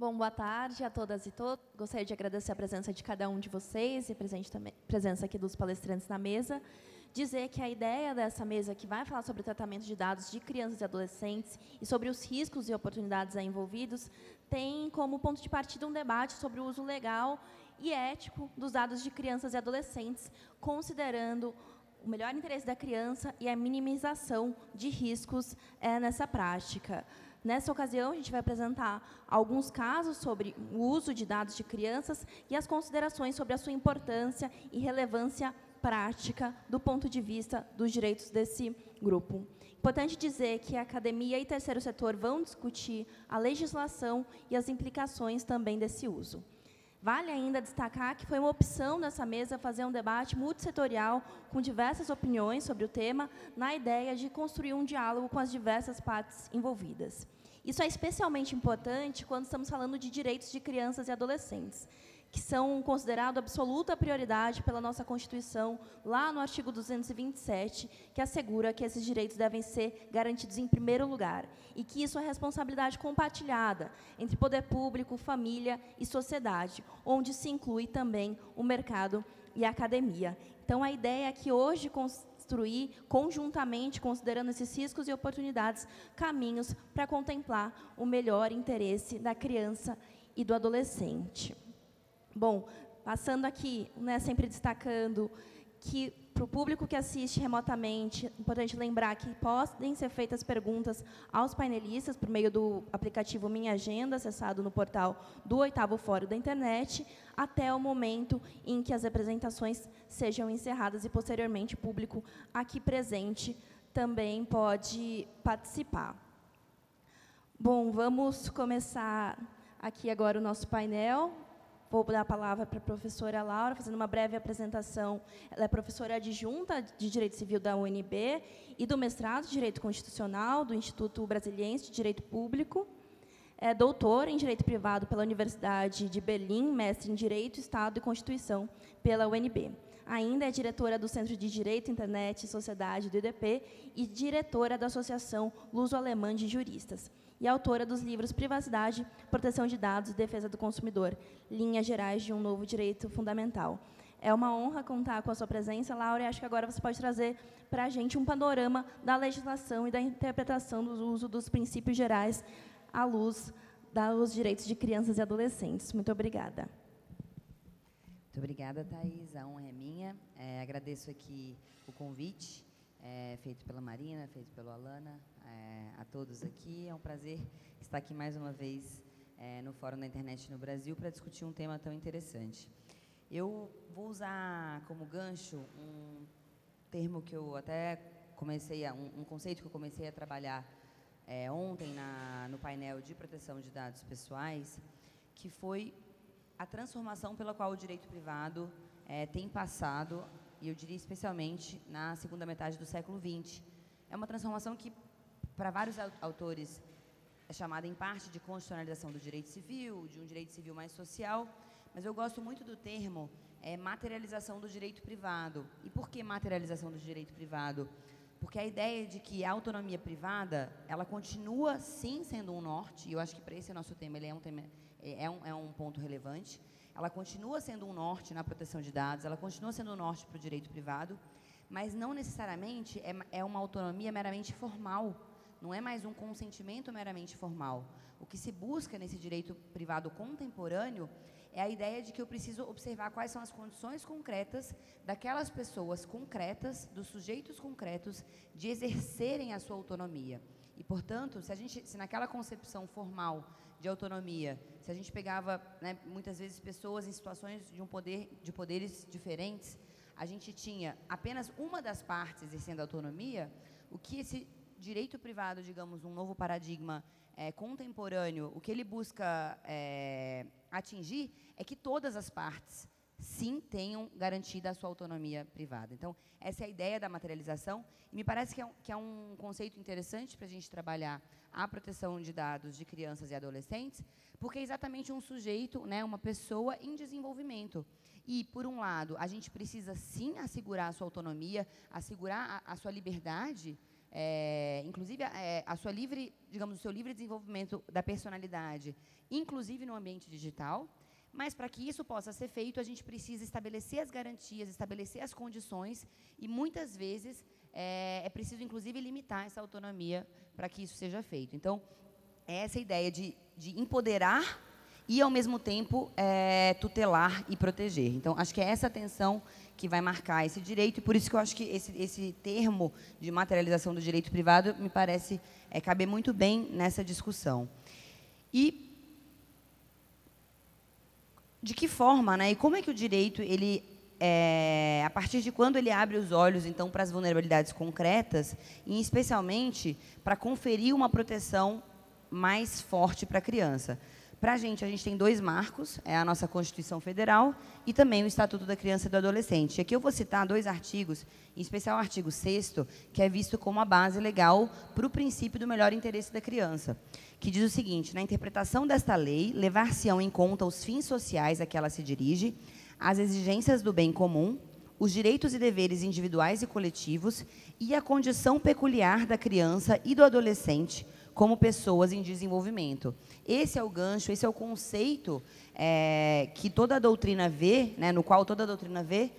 Bom, boa tarde a todas e todos. Gostaria de agradecer a presença de cada um de vocês e presença aqui dos palestrantes na mesa. Dizer que a ideia dessa mesa, que vai falar sobre o tratamento de dados de crianças e adolescentes e sobre os riscos e oportunidades aí envolvidos, tem como ponto de partida um debate sobre o uso legal e ético dos dados de crianças e adolescentes, considerando o melhor interesse da criança e a minimização de riscos nessa prática. Nessa ocasião, a gente vai apresentar alguns casos sobre o uso de dados de crianças e as considerações sobre a sua importância e relevância prática do ponto de vista dos direitos desse grupo. Importante dizer que a academia e terceiro setor vão discutir a legislação e as implicações também desse uso. Vale ainda destacar que foi uma opção dessa mesa fazer um debate multissetorial com diversas opiniões sobre o tema, na ideia de construir um diálogo com as diversas partes envolvidas. Isso é especialmente importante quando estamos falando de direitos de crianças e adolescentes, que são considerados absoluta prioridade pela nossa Constituição, lá no artigo 227, que assegura que esses direitos devem ser garantidos em primeiro lugar, e que isso é responsabilidade compartilhada entre poder público, família e sociedade, onde se inclui também o mercado e a academia. Então, a ideia é que hoje construir conjuntamente, considerando esses riscos e oportunidades, caminhos para contemplar o melhor interesse da criança e do adolescente. Bom, passando aqui, sempre destacando que, para o público que assiste remotamente, é importante lembrar que podem ser feitas perguntas aos painelistas por meio do aplicativo Minha Agenda, acessado no portal do 8º Fórum da Internet, até o momento em que as apresentações sejam encerradas e, posteriormente, o público aqui presente também pode participar. Bom, vamos começar aqui agora o nosso painel. Vou dar a palavra para a professora Laura, fazendo uma breve apresentação. Ela é professora adjunta de Direito Civil da UNB e do mestrado de Direito Constitucional do Instituto Brasiliense de Direito Público. É doutora em Direito Privado pela Universidade de Berlim, mestre em Direito, Estado e Constituição pela UNB. Ainda é diretora do Centro de Direito, Internet e Sociedade do IDP e diretora da Associação Luso-Alemã de Juristas. E autora dos livros Privacidade, Proteção de Dados e Defesa do Consumidor, Linhas Gerais de um Novo Direito Fundamental. É uma honra contar com a sua presença, Laura, e acho que agora você pode trazer para a gente um panorama da legislação e da interpretação do uso dos princípios gerais à luz dos direitos de crianças e adolescentes. Muito obrigada. Muito obrigada, Thaís. A honra é minha. Agradeço aqui o convite feito pela Marina, feito pela Alana, a todos aqui. É um prazer estar aqui mais uma vez no Fórum da Internet no Brasil para discutir um tema tão interessante. Eu vou usar como gancho um termo que eu até comecei, um conceito que eu comecei a trabalhar ontem no painel de proteção de dados pessoais, que foi a transformação pela qual o direito privado tem passado, e eu diria especialmente na segunda metade do século XX. É uma transformação que, para vários autores, é chamada em parte de constitucionalização do direito civil, de um direito civil mais social, mas eu gosto muito do termo materialização do direito privado. E por que materialização do direito privado? Porque a ideia de que a autonomia privada, ela continua, sim, sendo um norte, e eu acho que para esse nosso tema, ele é um ponto relevante. Ela continua sendo um norte na proteção de dados, ela continua sendo um norte para o direito privado, mas não necessariamente é uma autonomia meramente formal, não é mais um consentimento meramente formal. O que se busca nesse direito privado contemporâneo é a ideia de que eu preciso observar quais são as condições concretas daquelas pessoas concretas, dos sujeitos concretos, de exercerem a sua autonomia. E, portanto, se naquela concepção formal de autonomia, se a gente pegava, muitas vezes, pessoas em situações de poderes diferentes, a gente tinha apenas uma das partes exercendo autonomia, o que esse direito privado, digamos, um novo paradigma contemporâneo, o que ele busca atingir é que todas as partes, sim, tenham garantida a sua autonomia privada. Então, essa é a ideia da materialização, e me parece que é um conceito interessante para a gente trabalhar a proteção de dados de crianças e adolescentes, porque é exatamente um sujeito, uma pessoa em desenvolvimento. E, por um lado, a gente precisa, sim, assegurar a sua autonomia, assegurar a sua liberdade, inclusive a sua livre, digamos, o seu livre desenvolvimento da personalidade, inclusive no ambiente digital. Mas, para que isso possa ser feito, a gente precisa estabelecer as garantias, estabelecer as condições, e, muitas vezes, é preciso, inclusive, limitar essa autonomia para que isso seja feito. Então, essa ideia de empoderar e, ao mesmo tempo, tutelar e proteger. Então, acho que é essa tensão que vai marcar esse direito, e por isso que eu acho que esse termo de materialização do direito privado me parece caber muito bem nessa discussão. E de que forma, né? E como é que o direito, ele, a partir de quando ele abre os olhos, então, para as vulnerabilidades concretas, e especialmente para conferir uma proteção mais forte para a criança? Para a gente tem 2 marcos, a nossa Constituição Federal e também o Estatuto da Criança e do Adolescente. Aqui eu vou citar 2 artigos, em especial o artigo 6º, que é visto como a base legal para o princípio do melhor interesse da criança, que diz o seguinte: na interpretação desta lei, levar-se-ão em conta os fins sociais a que ela se dirige, as exigências do bem comum, os direitos e deveres individuais e coletivos e a condição peculiar da criança e do adolescente como pessoas em desenvolvimento. Esse é o gancho, esse é o conceito que toda a doutrina vê, né, no qual toda a doutrina vê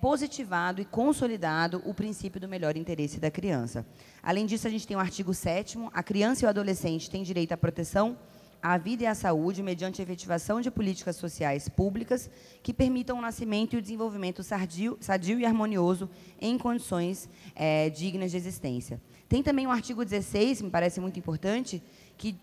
positivado e consolidado o princípio do melhor interesse da criança. Além disso, a gente tem o artigo 7º, a criança e o adolescente têm direito à proteção, à vida e à saúde, mediante a efetivação de políticas sociais públicas que permitam o nascimento e o desenvolvimento sadio e harmonioso em condições dignas de existência. Tem também o artigo 16, me parece muito importante, que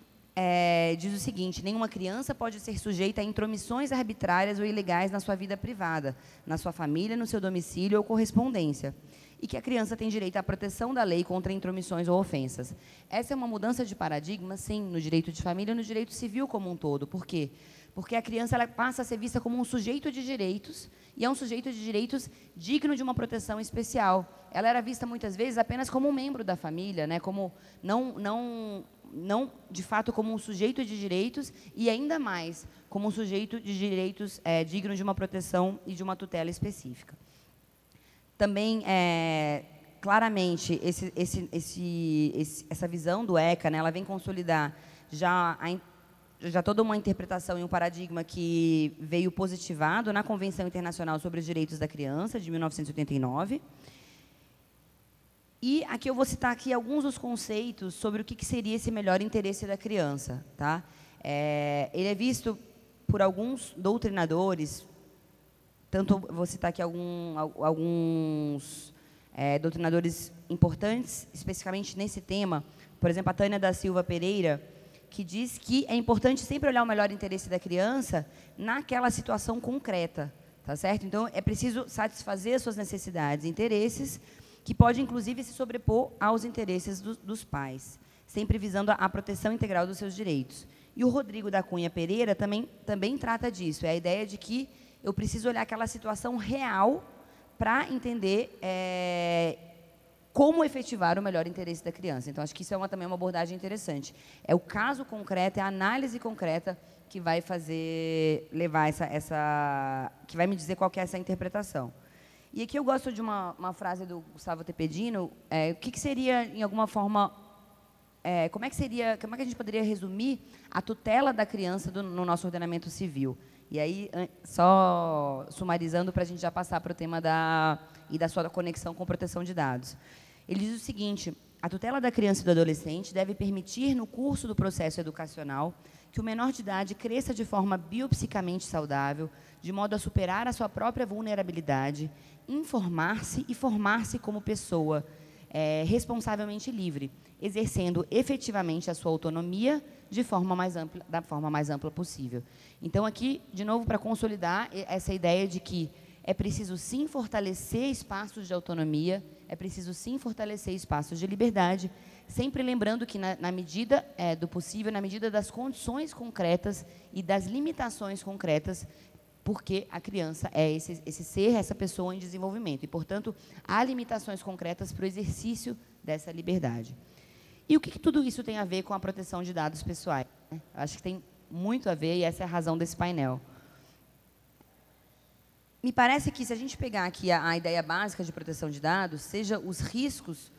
diz o seguinte: nenhuma criança pode ser sujeita a intromissões arbitrárias ou ilegais na sua vida privada, na sua família, no seu domicílio ou correspondência, e que a criança tem direito à proteção da lei contra intromissões ou ofensas. Essa é uma mudança de paradigma, sim, no direito de família e no direito civil como um todo. Por quê? Porque a criança ela passa a ser vista como um sujeito de direitos, e é um sujeito de direitos digno de uma proteção especial. Ela era vista, muitas vezes, apenas como um membro da família, né? Como não, de fato, como um sujeito de direitos, e ainda mais como um sujeito de direitos digno de uma proteção e de uma tutela específica. Também, claramente, essa visão do ECA, né, ela vem consolidar já toda uma interpretação e um paradigma que veio positivado na Convenção Internacional sobre os Direitos da Criança, de 1989. E aqui eu vou citar aqui alguns dos conceitos sobre o que seria esse melhor interesse da criança. Tá? Ele é visto por alguns doutrinadores, tanto vou citar aqui alguns doutrinadores importantes, especificamente nesse tema, por exemplo, a Tânia da Silva Pereira, que diz que é importante sempre olhar o melhor interesse da criança naquela situação concreta, tá certo? Então, é preciso satisfazer as suas necessidades e interesses, que pode, inclusive, se sobrepor aos interesses dos pais, sempre visando a proteção integral dos seus direitos. E o Rodrigo da Cunha Pereira também trata disso, é a ideia de que eu preciso olhar aquela situação real para entender como efetivar o melhor interesse da criança. Então, acho que isso também é uma abordagem interessante. É o caso concreto, é a análise concreta que vai levar que vai me dizer qual que é essa interpretação. E aqui eu gosto de uma frase do Gustavo Tepedino, o que seria, em alguma forma, como é que a gente poderia resumir a tutela da criança no nosso ordenamento civil? E aí, só sumarizando para a gente já passar para o tema da sua conexão com proteção de dados. Ele diz o seguinte: a tutela da criança e do adolescente deve permitir, no curso do processo educacional, que o menor de idade cresça de forma biopsicamente saudável, de modo a superar a sua própria vulnerabilidade, informar-se e formar-se como pessoa responsavelmente livre, exercendo efetivamente a sua autonomia da forma mais ampla possível. Então, aqui, de novo, para consolidar essa ideia de que é preciso, sim, fortalecer espaços de autonomia, é preciso, sim, fortalecer espaços de liberdade, sempre lembrando que, na medida do possível, na medida das condições concretas e das limitações concretas, porque a criança é esse ser, essa pessoa em desenvolvimento. E, portanto, há limitações concretas para o exercício dessa liberdade. E o que tudo isso tem a ver com a proteção de dados pessoais? Acho que tem muito a ver, e essa é a razão desse painel. Me parece que, se a gente pegar aqui a ideia básica de proteção de dados, seja os riscos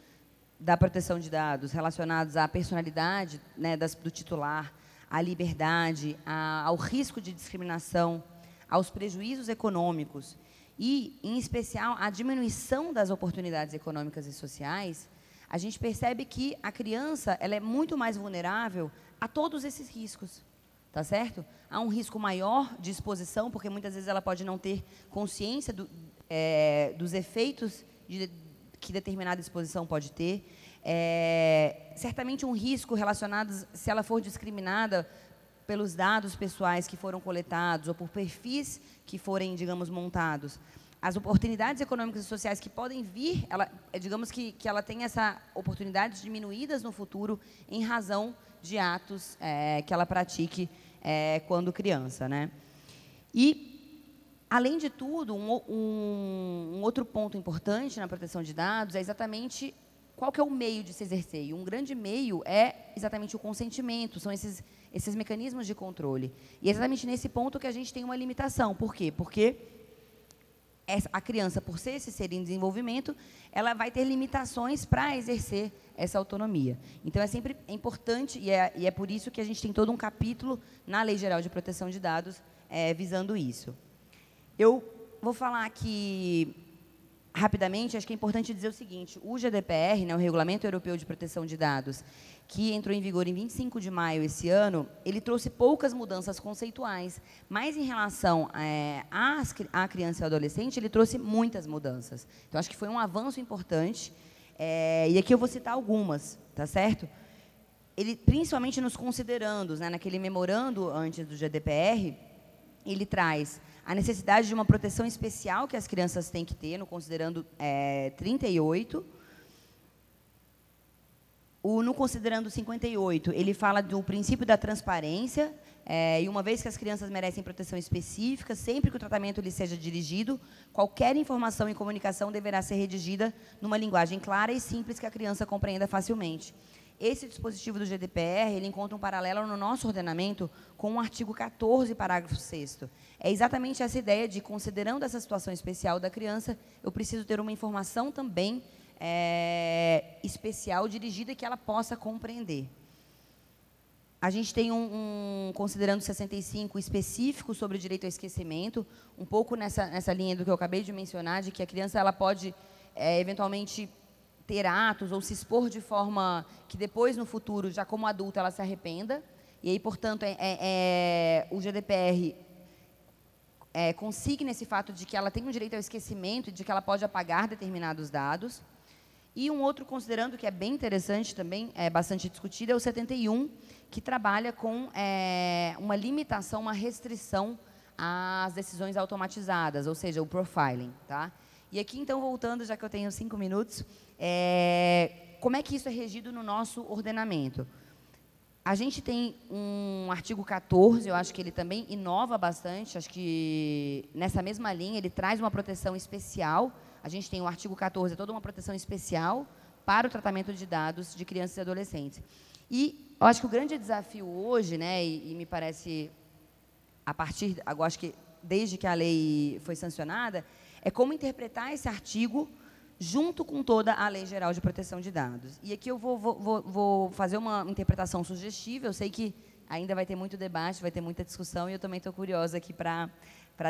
da proteção de dados relacionados à personalidade, né, do titular, à liberdade, ao risco de discriminação, aos prejuízos econômicos e, em especial, à diminuição das oportunidades econômicas e sociais, a gente percebe que a criança ela é muito mais vulnerável a todos esses riscos, tá certo? Há um risco maior de exposição, porque muitas vezes ela pode não ter consciência dos efeitos que determinada exposição pode ter. Certamente um risco relacionado, se ela for discriminada pelos dados pessoais que foram coletados ou por perfis que forem, digamos, montados. As oportunidades econômicas e sociais que podem vir, digamos que ela tem essa oportunidades diminuídas no futuro em razão de atos que ela pratique quando criança, né? E, além de tudo, um outro ponto importante na proteção de dados é exatamente qual que é o meio de se exercer. E um grande meio é exatamente o consentimento, são esses mecanismos de controle. E é exatamente nesse ponto que a gente tem uma limitação. Por quê? Porque a criança, por ser esse ser em desenvolvimento, ela vai ter limitações para exercer essa autonomia. Então, é sempre importante, e é por isso que a gente tem todo um capítulo na Lei Geral de Proteção de Dados visando isso. Eu vou falar aqui rapidamente, acho que é importante dizer o seguinte: o GDPR, né, o Regulamento Europeu de Proteção de Dados, que entrou em vigor em 25 de maio esse ano, ele trouxe poucas mudanças conceituais, mas em relação à criança e ao adolescente, ele trouxe muitas mudanças. Então, acho que foi um avanço importante, e aqui eu vou citar algumas, tá certo? Ele, principalmente nos considerandos, né, naquele memorando antes do GDPR, ele traz a necessidade de uma proteção especial que as crianças têm que ter, no considerando 38. No considerando 58, ele fala do princípio da transparência, e uma vez que as crianças merecem proteção específica, sempre que o tratamento lhe seja dirigido, qualquer informação e comunicação deverá ser redigida numa linguagem clara e simples que a criança compreenda facilmente. Esse dispositivo do GDPR, ele encontra um paralelo no nosso ordenamento com o artigo 14, parágrafo 6º. É exatamente essa ideia de, considerando essa situação especial da criança, eu preciso ter uma informação também especial, dirigida, que ela possa compreender. A gente tem considerando 65 específico sobre o direito ao esquecimento, um pouco nessa linha do que eu acabei de mencionar, de que a criança ela pode, eventualmente, ter atos ou se expor de forma que depois, no futuro, já como adulta, ela se arrependa. E aí, portanto, o GDPR consigna esse fato de que ela tem um direito ao esquecimento e de que ela pode apagar determinados dados. E um outro considerando que é bem interessante também, bastante discutido, é o 71, que trabalha com uma limitação, uma restrição às decisões automatizadas, ou seja, o profiling, tá? E aqui, então, voltando, já que eu tenho 5 minutos, como é que isso é regido no nosso ordenamento? A gente tem um artigo 14, eu acho que ele também inova bastante, acho que nessa mesma linha ele traz uma proteção especial. A gente tem o artigo 14, toda uma proteção especial para o tratamento de dados de crianças e adolescentes. E eu acho que o grande desafio hoje, né, e me parece, eu acho que desde que a lei foi sancionada, é como interpretar esse artigo junto com toda a Lei Geral de Proteção de Dados. E aqui eu vou fazer uma interpretação sugestiva. Eu sei que ainda vai ter muito debate, vai ter muita discussão, e eu também estou curiosa aqui para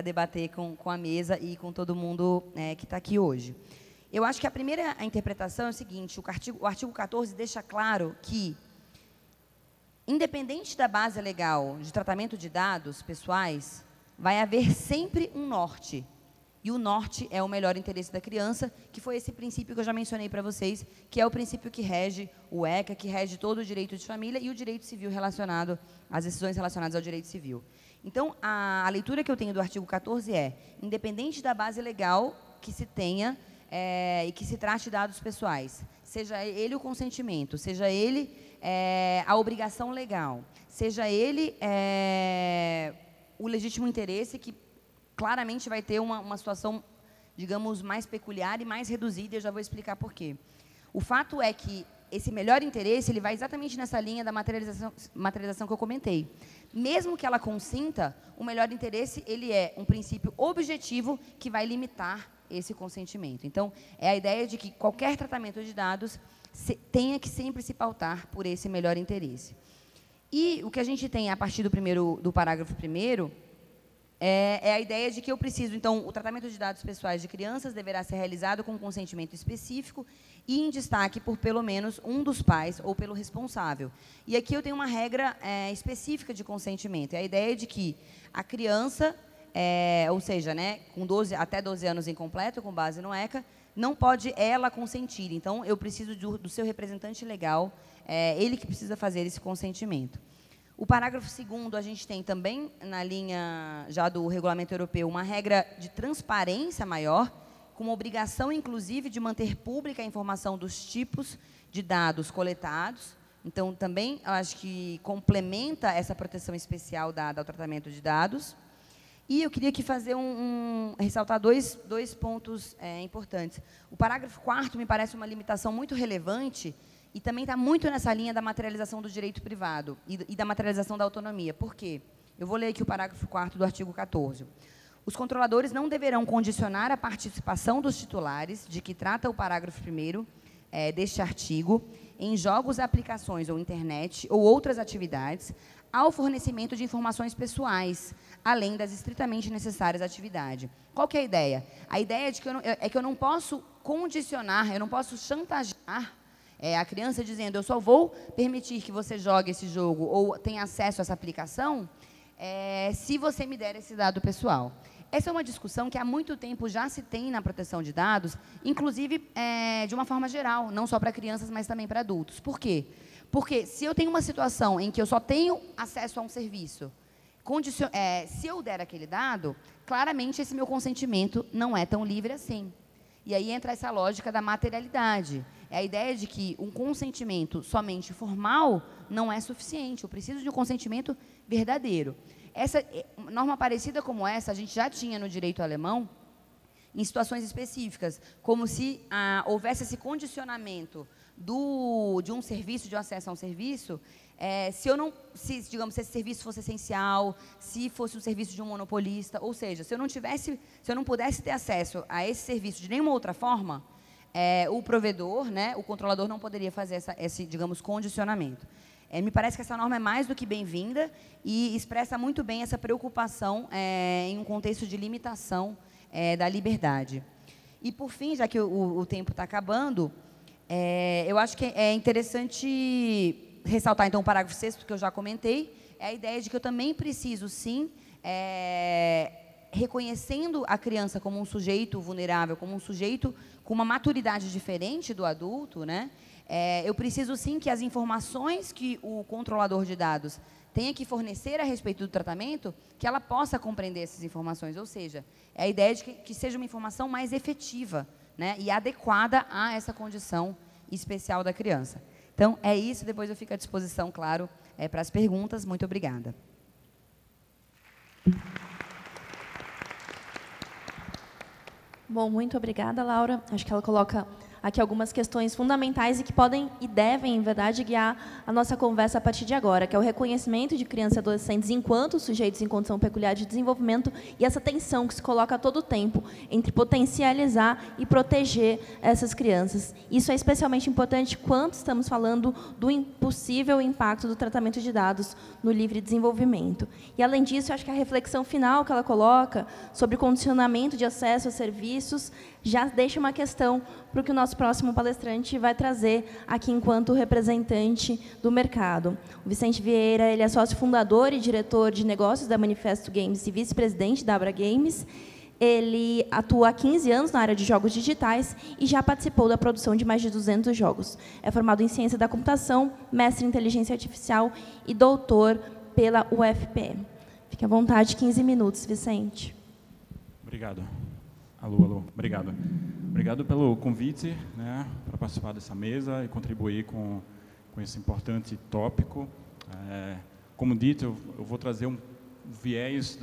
debater com a mesa e com todo mundo que está aqui hoje. Eu acho que a primeira interpretação é o seguinte: o artigo 14 deixa claro que, independente da base legal de tratamento de dados pessoais, vai haver sempre um norte. E o norte é o melhor interesse da criança, que foi esse princípio que eu já mencionei para vocês, que é o princípio que rege o ECA, que rege todo o direito de família e o direito civil relacionado, as decisões relacionadas ao direito civil. Então, a leitura que eu tenho do artigo 14 é: independente da base legal que se tenha e que se trate de dados pessoais, seja ele o consentimento, seja ele a obrigação legal, seja ele o legítimo interesse, que claramente vai ter uma situação, digamos, mais peculiar e mais reduzida, e eu já vou explicar por quê. O fato é que esse melhor interesse, ele vai exatamente nessa linha da materialização que eu comentei. Mesmo que ela consinta, o melhor interesse, ele é um princípio objetivo que vai limitar esse consentimento. Então, é a ideia de que qualquer tratamento de dados tenha que sempre se pautar por esse melhor interesse. E o que a gente tem a partir do parágrafo 1º é a ideia de que eu preciso, então, o tratamento de dados pessoais de crianças deverá ser realizado com consentimento específico e em destaque por pelo menos um dos pais ou pelo responsável. E aqui eu tenho uma regra específica de consentimento. É a ideia de que a criança, ou seja, né, com até 12 anos incompleto, com base no ECA, não pode ela consentir. Então, eu preciso do seu representante legal, ele que precisa fazer esse consentimento. O parágrafo 2º, a gente tem também, na linha já do regulamento europeu, uma regra de transparência maior, com uma obrigação, inclusive, de manter pública a informação dos tipos de dados coletados. Então, também, eu acho que complementa essa proteção especial dada ao tratamento de dados. E eu queria aqui fazer ressaltar dois pontos importantes. O parágrafo 4º me parece uma limitação muito relevante e também está muito nessa linha da materialização do direito privado e da materialização da autonomia. Por quê? Eu vou ler aqui o parágrafo 4º do artigo 14. Os controladores não deverão condicionar a participação dos titulares, de que trata o parágrafo 1º deste artigo, em jogos, aplicações ou internet ou outras atividades, ao fornecimento de informações pessoais, além das estritamente necessárias à atividade. Qual que é a ideia? A ideia é que eu não posso condicionar, eu não posso chantagear a criança dizendo, eu só vou permitir que você jogue esse jogo ou tenha acesso a essa aplicação se você me der esse dado pessoal. Essa é uma discussão que há muito tempo já se tem na proteção de dados, inclusive de uma forma geral, não só para crianças, mas também para adultos. Por quê? Porque se eu tenho uma situação em que eu só tenho acesso a um serviço, se eu der aquele dado, claramente esse meu consentimento não é tão livre assim. E aí entra essa lógica da materialidade. É a ideia de que um consentimento somente formal não é suficiente. Eu preciso de um consentimento verdadeiro. Essa norma parecida como essa, a gente já tinha no direito alemão, em situações específicas, como se houvesse esse condicionamento de um serviço, de um acesso a um serviço, digamos, se esse serviço fosse essencial, se fosse um serviço de um monopolista, ou seja, se eu não pudesse ter acesso a esse serviço de nenhuma outra forma, o provedor, né, o controlador não poderia fazer esse, digamos, condicionamento. Me parece que essa norma é mais do que bem-vinda e expressa muito bem essa preocupação em um contexto de limitação da liberdade. E, por fim, já que o tempo está acabando, eu acho que é interessante ressaltar, então, o parágrafo 6º, que eu já comentei, é a ideia de que eu também preciso, sim, reconhecendo a criança como um sujeito vulnerável, como um sujeito com uma maturidade diferente do adulto, né? Eu preciso, sim, que as informações que o controlador de dados tenha que fornecer a respeito do tratamento, que ela possa compreender essas informações. Ou seja, é a ideia de que seja uma informação mais efetiva, né, e adequada a essa condição especial da criança. Então, é isso. Depois eu fico à disposição, claro, para as perguntas. Muito obrigada. Bom, muito obrigada, Laura. Acho que ela coloca aqui algumas questões fundamentais e que podem e devem, em verdade, guiar a nossa conversa a partir de agora, que é o reconhecimento de crianças e adolescentes enquanto sujeitos em condição peculiar de desenvolvimento e essa tensão que se coloca a todo tempo entre potencializar e proteger essas crianças. Isso é especialmente importante quando estamos falando do impossível impacto do tratamento de dados no livre desenvolvimento. E, além disso, eu acho que a reflexão final que ela coloca sobre condicionamento de acesso a serviços já deixa uma questão para o que o nosso próximo palestrante vai trazer aqui enquanto representante do mercado. O Vicente Vieira, ele é sócio fundador e diretor de negócios da Manifesto Games e vice-presidente da Abra Games. Ele atua há 15 anos na área de jogos digitais e já participou da produção de mais de 200 jogos. É formado em ciência da computação, mestre em inteligência artificial e doutor pela UFPE. Fique à vontade, 15 minutos, Vicente. Obrigado. Alô. Obrigado. Obrigado pelo convite, né, para participar dessa mesa e contribuir com esse importante tópico. Como dito, eu vou trazer um viés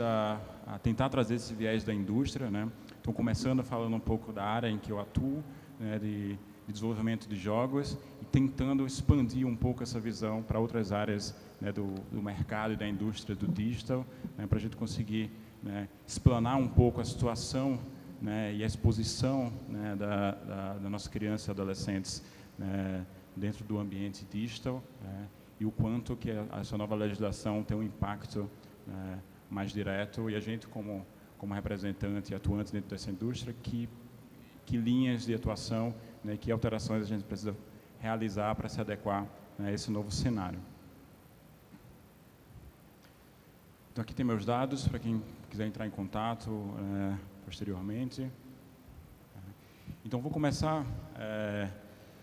tentar trazer esse viés da indústria, né. Então, começando falando um pouco da área em que eu atuo, né, de desenvolvimento de jogos, e tentando expandir um pouco essa visão para outras áreas, né, do mercado e da indústria do digital, né, para a gente conseguir, né, explanar um pouco a situação, né, e a exposição, né, da nossa criança e adolescentes, né, dentro do ambiente digital, e o quanto que essa nova legislação tem um impacto mais direto, e a gente como representante e atuante dentro dessa indústria, que linhas de atuação, né, que alterações a gente precisa realizar para se adequar, né, a esse novo cenário. Então aqui tem meus dados para quem quiser entrar em contato posteriormente. Então vou começar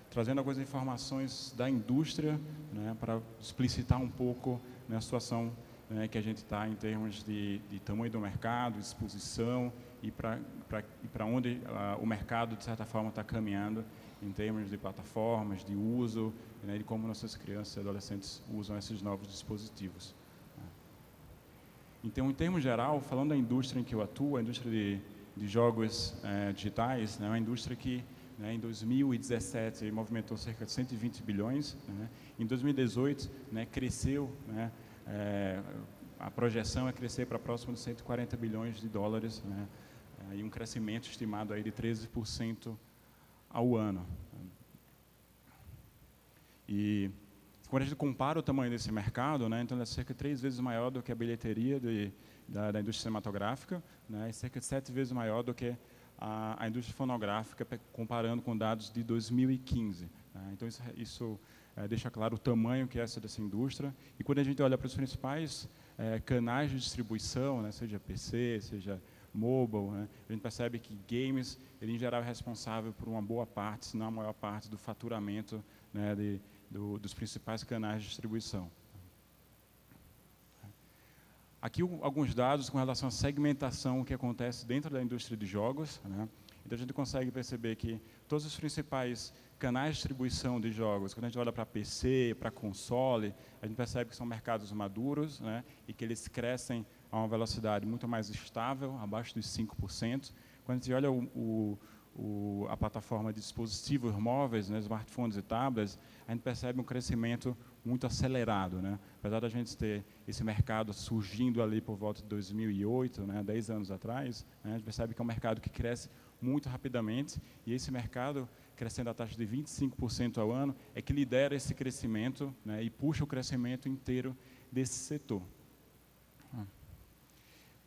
trazendo algumas informações da indústria, né, para explicitar um pouco, né, a situação, né, que a gente está em termos de tamanho do mercado, exposição e para onde o mercado, de certa forma, está caminhando em termos de plataformas, de uso, né, de como nossas crianças e adolescentes usam esses novos dispositivos. Então, em termos geral, falando da indústria em que eu atuo, a indústria de jogos digitais, né, é uma indústria que, né, em 2017 movimentou cerca de 120 bilhões, né, em 2018, né, cresceu, né, a projeção é crescer para próximo de 140 bilhões de dólares, né, e um crescimento estimado aí de 13% ao ano. E quando a gente compara o tamanho desse mercado, né, então ele é cerca de 3 vezes maior do que a bilheteria da indústria cinematográfica, né, e cerca de 7 vezes maior do que a indústria fonográfica, comparando com dados de 2015. Né. Então isso deixa claro o tamanho que é essa dessa indústria. E quando a gente olha para os principais canais de distribuição, né, seja PC, seja mobile, né, a gente percebe que games, ele em geral é responsável por uma boa parte, se não a maior parte, do faturamento, né, dos principais canais de distribuição. Aqui alguns dados com relação à segmentação que acontece dentro da indústria de jogos, né. Então a gente consegue perceber que todos os principais canais de distribuição de jogos, quando a gente olha para PC, para console, a gente percebe que são mercados maduros, né, e que eles crescem a uma velocidade muito mais estável, abaixo dos 5%. Quando a gente olha a plataforma de dispositivos móveis, né, smartphones e tablets, a gente percebe um crescimento muito acelerado, né? Apesar da gente ter esse mercado surgindo ali por volta de 2008, né, 10 anos atrás, né, a gente percebe que é um mercado que cresce muito rapidamente, e esse mercado, crescendo a taxa de 25% ao ano, é que lidera esse crescimento, né, e puxa o crescimento inteiro desse setor.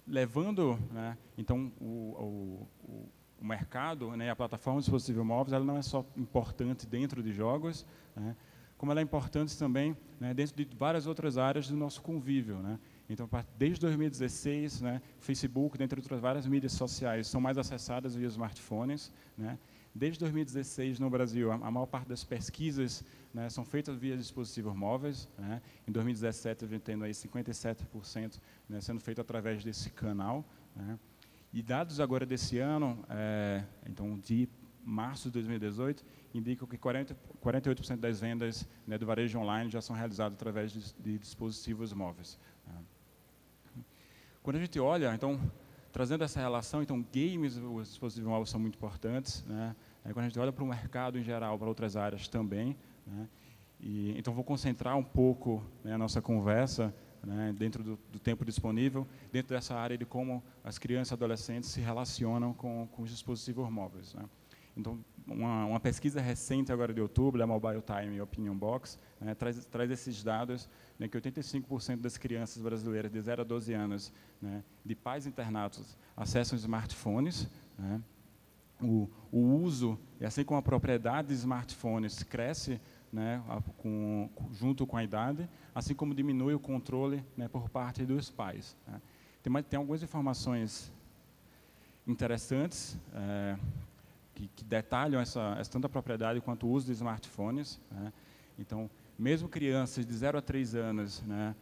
Levando, né, então, o mercado, né, a plataforma de dispositivos móveis, ela não é só importante dentro de jogos, né, como ela é importante também, né, dentro de várias outras áreas do nosso convívio, né. Então, desde 2016, né, Facebook, dentre outras várias mídias sociais, são mais acessadas via smartphones, né. Desde 2016, no Brasil, a maior parte das pesquisas, né, são feitas via dispositivos móveis, né. Em 2017, a gente tendo aí 57%, né, sendo feito através desse canal, né. E dados agora desse ano, então de março de 2018, indicam que 48% das vendas, né, do varejo online já são realizadas através de dispositivos móveis. Quando a gente olha, então, trazendo essa relação, então, games, os dispositivos móveis são muito importantes, né? Quando a gente olha para o mercado em geral, para outras áreas também, né? E, então, vou concentrar um pouco, né, a nossa conversa, né, dentro do tempo disponível, dentro dessa área de como as crianças e adolescentes se relacionam com os dispositivos móveis, né? Então, uma pesquisa recente agora de outubro, a Mobile Time Opinion Box, né, traz esses dados, né, que 85% das crianças brasileiras de 0 a 12 anos, né, de pais internatos, acessam smartphones, né. O uso, e assim como a propriedade de smartphones cresce, né, junto com a idade, assim como diminui o controle, né, por parte dos pais, né. Tem algumas informações interessantes, que detalham tanto a propriedade quanto o uso de smartphones, né. Então, mesmo crianças de 0 a 3 anos, né,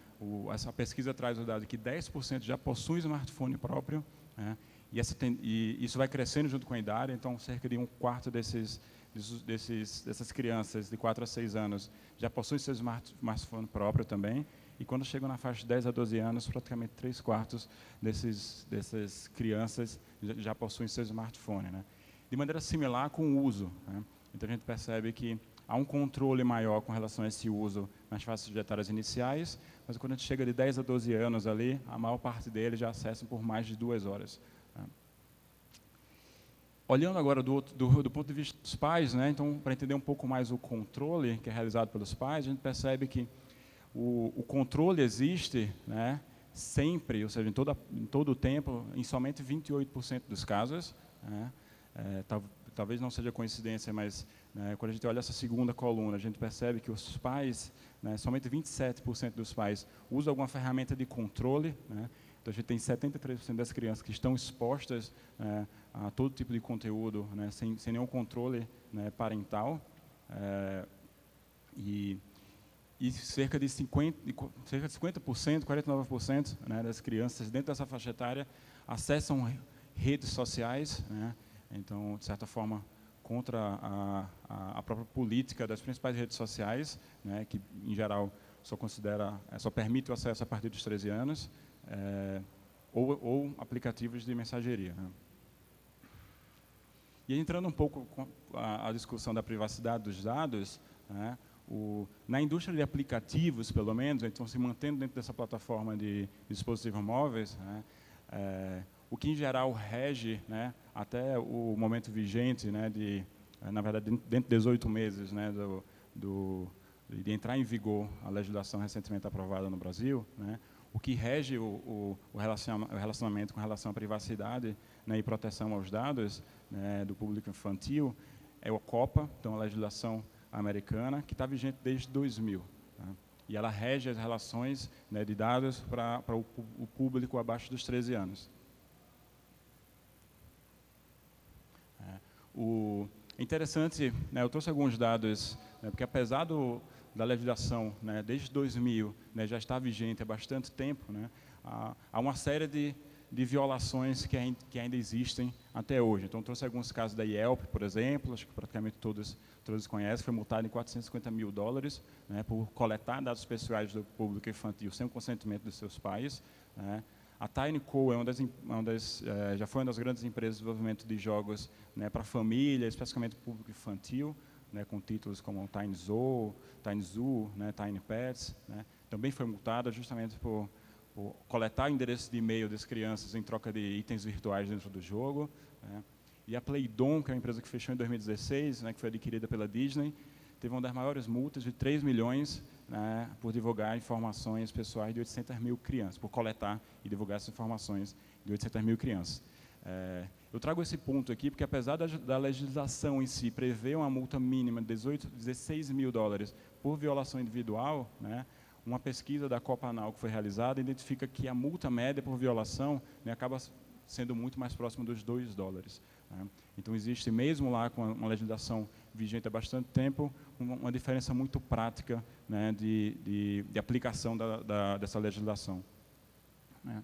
essa pesquisa traz o dado que 10% já possuem smartphone próprio, né, e isso vai crescendo junto com a idade, então cerca de 1/4 dessas crianças de 4 a 6 anos já possuem seu smartphone próprio também, e quando chegam na faixa de 10 a 12 anos, praticamente 3/4 dessas crianças já possuem seu smartphone, né. De maneira similar com o uso, né. Então a gente percebe que há um controle maior com relação a esse uso nas faixas etárias iniciais, mas quando a gente chega de 10 a 12 anos ali, a maior parte deles já acessam por mais de 2 horas. Né. Olhando agora do ponto de vista dos pais, né, então, para entender um pouco mais o controle que é realizado pelos pais, a gente percebe que o controle existe, né, sempre, ou seja, em todo o tempo, em somente 28% dos casos. Né, talvez não seja coincidência, mas né, quando a gente olha essa segunda coluna, a gente percebe que os pais, né, somente 27% dos pais usam alguma ferramenta de controle. Né, então, a gente tem 73% das crianças que estão expostas a todo tipo de conteúdo, né, sem nenhum controle, né, parental. E cerca de 50%, 49%, né, das crianças dentro dessa faixa etária acessam redes sociais, né, então, de certa forma, contra a própria política das principais redes sociais, né, que, em geral, só permite o acesso a partir dos 13 anos, ou aplicativos de mensageria. Né. E entrando um pouco com a discussão da privacidade dos dados, né, na indústria de aplicativos, pelo menos, então se mantendo dentro dessa plataforma de dispositivos móveis, né, o que em geral rege, né, até o momento vigente, né, na verdade, dentro de 18 meses, né, de entrar em vigor a legislação recentemente aprovada no Brasil, né, o que rege o relacionamento com relação à privacidade, né, e proteção aos dados, né, do público infantil é o COPPA, então a legislação americana, que está vigente desde 2000. Tá? E ela rege as relações, né, de dados para o público abaixo dos 13 anos. É interessante, né, eu trouxe alguns dados, né, porque apesar da legislação, né, desde 2000, né, já está vigente há bastante tempo, né, há uma série de violações que ainda existem até hoje. Então, trouxe alguns casos da Yelp, por exemplo, acho que praticamente todos conhecem, foi multado em $450 mil, né, por coletar dados pessoais do público infantil sem o consentimento dos seus pais. Né. A TinyCo já foi uma das grandes empresas de desenvolvimento de jogos, né, para família, especialmente público infantil, né, com títulos como TinyZoo, né, TinyPets. Né, também foi multada justamente por coletar endereços de e-mail das crianças em troca de itens virtuais dentro do jogo. Né. E a Playdom, que é uma empresa que fechou em 2016, né, que foi adquirida pela Disney, teve uma das maiores multas de 3 milhões, né, por divulgar informações pessoais de 800 mil crianças, por coletar e divulgar essas informações de 800 mil crianças. Eu trago esse ponto aqui porque, apesar da legislação em si prever uma multa mínima de $16 mil por violação individual, né, uma pesquisa da Copanal que foi realizada identifica que a multa média por violação, né, acaba sendo muito mais próxima dos $2. Né. Então, existe, mesmo lá com uma legislação vigente há bastante tempo, uma diferença muito prática, né, de aplicação dessa legislação. Né.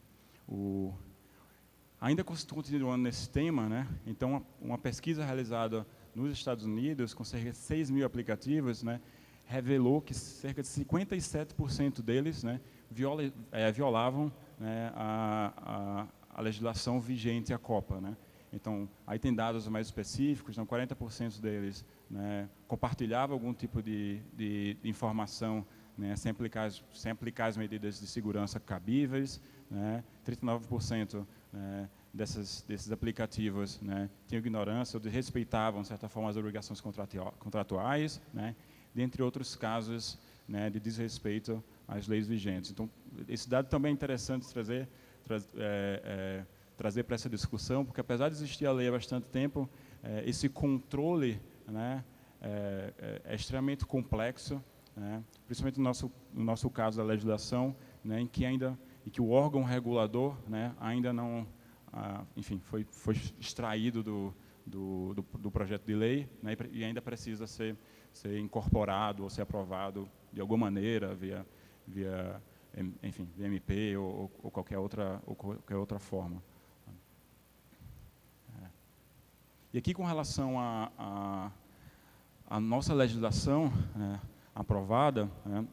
Ainda continuando nesse tema, né, então, uma pesquisa realizada nos Estados Unidos, com cerca de 6 mil aplicativos, né, revelou que cerca de 57% deles, né, violavam, né, a legislação vigente, a COPPA. Né. Então, aí tem dados mais específicos, então 40% deles, né, compartilhavam algum tipo de informação, né, sem aplicar as medidas de segurança cabíveis. Né, 39%, né, desses aplicativos, né, tinham ignorância ou desrespeitavam, de certa forma, as obrigações contratuais, né, dentre outros casos, né, de desrespeito às leis vigentes. Então, esse dado também é interessante trazer para essa discussão, porque apesar de existir a lei há bastante tempo, esse controle, né, é extremamente complexo, né, principalmente no nosso caso da legislação, né, em que o órgão regulador, né, ainda não, enfim, foi extraído do projeto de lei, né, e ainda precisa ser incorporado ou ser aprovado de alguma maneira via enfim, via MP ou qualquer outra forma. E aqui, com relação à nossa legislação, né, aprovada, né,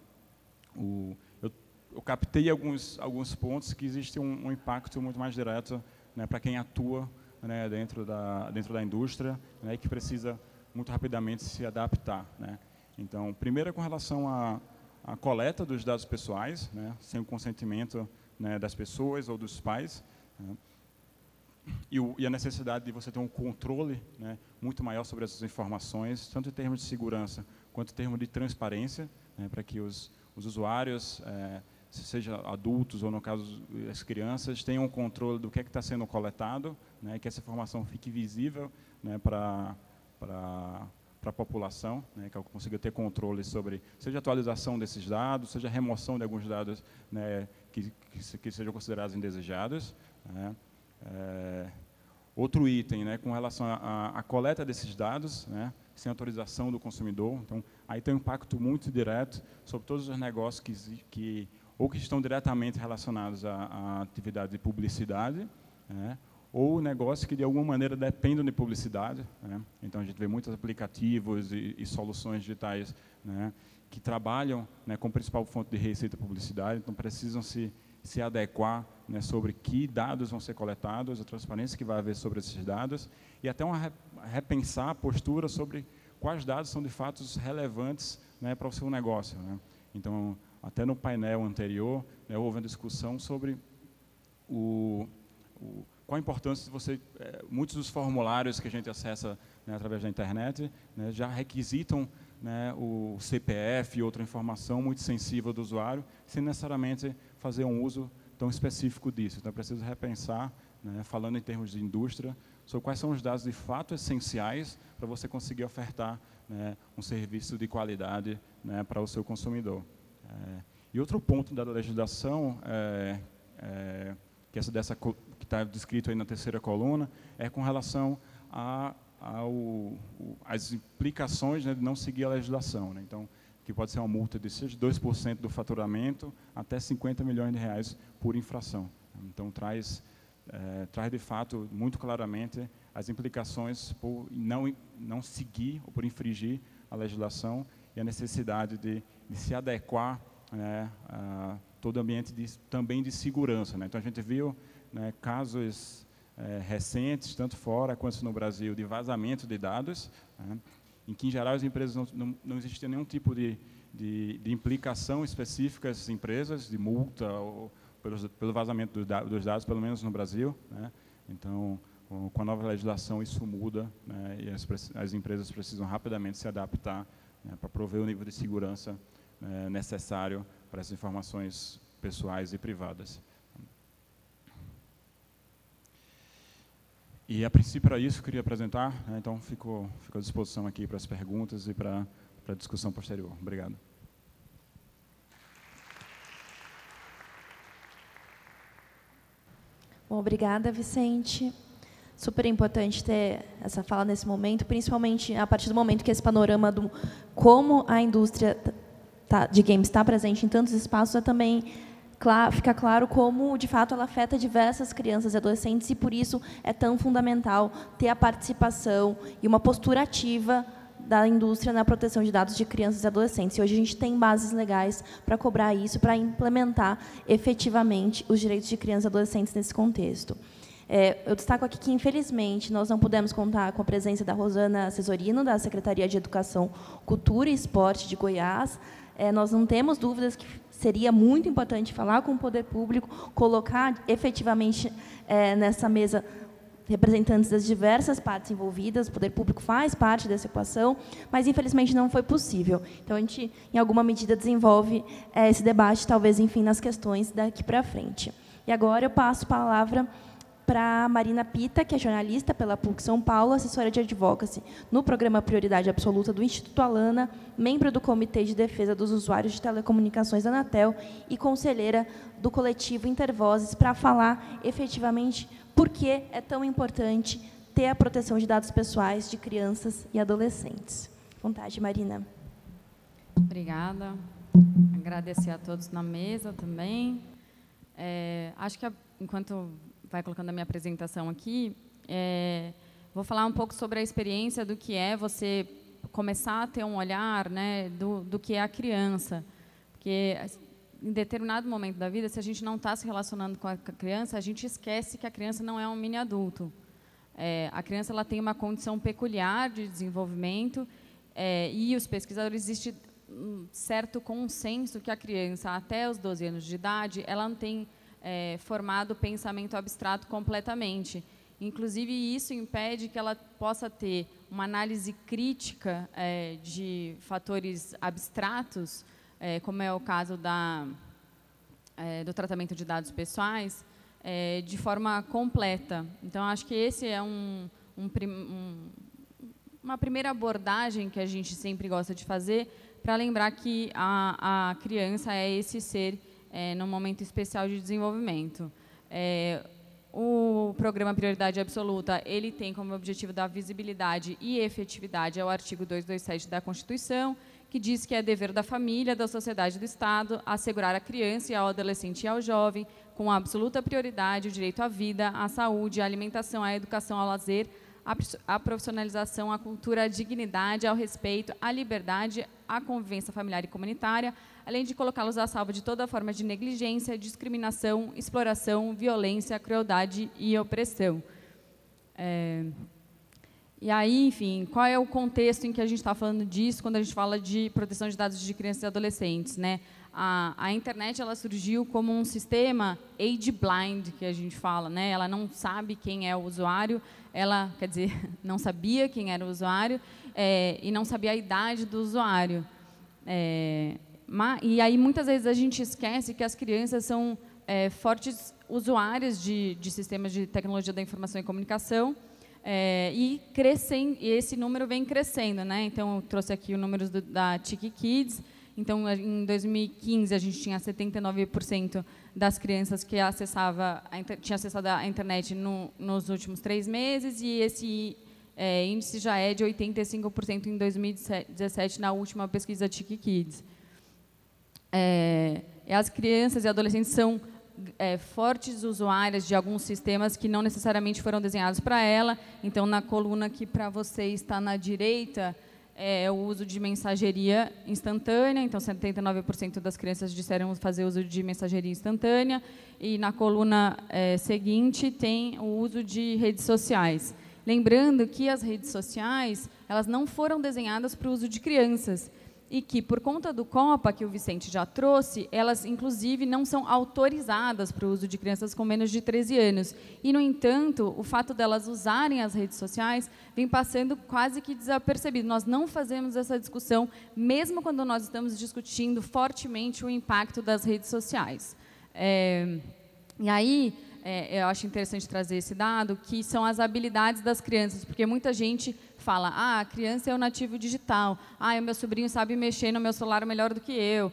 eu captei alguns pontos que existe um impacto muito mais direto, né, para quem atua, né, dentro da indústria, né, e que precisa muito rapidamente se adaptar. Né. Então, primeiro, com relação à coleta dos dados pessoais, né, sem o consentimento, né, das pessoas ou dos pais. Né. E a necessidade de você ter um controle, né, muito maior sobre essas informações, tanto em termos de segurança quanto em termos de transparência, né, para que os usuários, seja adultos ou, no caso, as crianças, tenham um controle do que está sendo coletado, né, que essa informação fique visível, né, para a população, né, que ela consiga ter controle sobre, seja a atualização desses dados, seja a remoção de alguns dados, né, que sejam considerados indesejados, né. Outro item, né, com relação à coleta desses dados, né, sem autorização do consumidor. Então, aí tem um impacto muito direto sobre todos os negócios que estão diretamente relacionados à atividade de publicidade, né, ou negócios que, de alguma maneira, dependem de publicidade, né. Então, a gente vê muitos aplicativos e soluções digitais, né, que trabalham, né, com a principal fonte de receita publicidade, então precisam se adequar, né, sobre que dados vão ser coletados, a transparência que vai haver sobre esses dados, e até repensar a postura sobre quais dados são de fato relevantes, né, para o seu negócio, né. Então, até no painel anterior, né, houve uma discussão sobre qual a importância de você... muitos dos formulários que a gente acessa, né, através da internet, né, já requisitam, né, o CPF e outra informação muito sensível do usuário, sem necessariamente fazer um uso tão específico disso. Então, é preciso repensar, né, falando em termos de indústria, sobre quais são os dados de fato essenciais para você conseguir ofertar, né, um serviço de qualidade, né, para o seu consumidor. E outro ponto da legislação, que está descrito aí na terceira coluna, é com relação às implicações, né, de não seguir a legislação, né. Então, que pode ser uma multa de 2% do faturamento até R$50 milhões por infração. Então, traz de fato, muito claramente, as implicações por não seguir ou por infringir a legislação e a necessidade de se adequar, né, a todo o ambiente também de segurança, né. Então, a gente viu, né, casos recentes, tanto fora quanto no Brasil, de vazamento de dados, né, em que, em geral, as empresas não existia nenhum tipo de implicação específica às empresas, de multa ou pelo vazamento dos dados, pelo menos no Brasil, né. Então, com a nova legislação, isso muda, né, e as empresas precisam rapidamente se adaptar, né, para prover o nível de segurança, né, necessário para essas informações pessoais e privadas. E, a princípio, era isso que eu queria apresentar, né, então fico à disposição aqui para as perguntas e para a discussão posterior. Obrigado. Bom, obrigada, Vicente. Super importante ter essa fala nesse momento, principalmente a partir do momento que esse panorama do como a indústria de games está presente em tantos espaços, também fica claro como, de fato, ela afeta diversas crianças e adolescentes, e, por isso, é tão fundamental ter a participação e uma postura ativa da indústria na proteção de dados de crianças e adolescentes. E hoje a gente tem bases legais para cobrar isso, para implementar efetivamente os direitos de crianças e adolescentes nesse contexto. Eu destaco aqui que, infelizmente, nós não pudemos contar com a presença da Rosana Cesorino, da Secretaria de Educação, Cultura e Esporte de Goiás. Nós não temos dúvidas que seria muito importante falar com o poder público, colocar efetivamente nessa mesa representantes das diversas partes envolvidas. O poder público faz parte dessa equação, mas, infelizmente, não foi possível. Então, a gente, em alguma medida, desenvolve esse debate, talvez, enfim, nas questões daqui para frente. E agora eu passo a palavra para a Marina Pita, que é jornalista pela PUC São Paulo, assessora de advocacy no programa Prioridade Absoluta do Instituto Alana, membro do Comitê de Defesa dos Usuários de Telecomunicações da Anatel e conselheira do coletivo Intervozes, para falar efetivamente por que é tão importante ter a proteção de dados pessoais de crianças e adolescentes. À vontade, Marina. Obrigada. Agradecer a todos na mesa também. Acho que, enquanto vai colocando a minha apresentação aqui, vou falar um pouco sobre a experiência do que é você começar a ter um olhar, né, do que é a criança. Porque, em determinado momento da vida, se a gente não está se relacionando com a criança, a gente esquece que a criança não é um mini adulto. A criança ela tem uma condição peculiar de desenvolvimento, e os pesquisadores, existe um certo consenso que a criança, até os 12 anos de idade, ela não tem formado pensamento abstrato completamente. Inclusive, isso impede que ela possa ter uma análise crítica de fatores abstratos, como é o caso do tratamento de dados pessoais, de forma completa. Então, acho que esse é uma primeira abordagem que a gente sempre gosta de fazer, para lembrar que a criança é esse ser num momento especial de desenvolvimento. O programa Prioridade Absoluta, ele tem como objetivo da visibilidade e efetividade, é o artigo 227 da Constituição, que diz que é dever da família, da sociedade e do Estado assegurar à criança e ao adolescente e ao jovem, com absoluta prioridade, o direito à vida, à saúde, à alimentação, à educação, ao lazer, à profissionalização, à cultura, à dignidade, ao respeito, à liberdade, à convivência familiar e comunitária, além de colocá-los a salvo de toda forma de negligência, discriminação, exploração, violência, crueldade e opressão. E aí, enfim, qual é o contexto em que a gente está falando disso quando a gente fala de proteção de dados de crianças e adolescentes, né? A internet, ela surgiu como um sistema age blind, que a gente fala, né? Ela não sabe quem é o usuário, ela, quer dizer, não sabia quem era o usuário e não sabia a idade do usuário. E aí, muitas vezes, a gente esquece que as crianças são fortes usuárias de sistemas de tecnologia da informação e comunicação, e esse número vem crescendo, né? Então, eu trouxe aqui os números da Tiki Kids. Então, em 2015, a gente tinha 79% das crianças que tinha acessado a internet nos últimos 3 meses, e esse índice já é de 85% em 2017, na última pesquisa Tiki Kids. As crianças e adolescentes são fortes usuárias de alguns sistemas que não necessariamente foram desenhados para ela. Então, na coluna que para você está na direita, o uso de mensageria instantânea. Então, 79% das crianças disseram fazer uso de mensageria instantânea. E na coluna seguinte tem o uso de redes sociais. Lembrando que as redes sociais, elas não foram desenhadas para o uso de crianças. E que, por conta do COPPA, que o Vicente já trouxe, elas, inclusive, não são autorizadas para o uso de crianças com menos de 13 anos. E, no entanto, o fato delas usarem as redes sociais vem passando quase que desapercebido. Nós não fazemos essa discussão, mesmo quando nós estamos discutindo fortemente o impacto das redes sociais. E aí, eu acho interessante trazer esse dado, que são as habilidades das crianças, porque muita gente fala, a criança é o nativo digital, o meu sobrinho sabe mexer no meu celular melhor do que eu,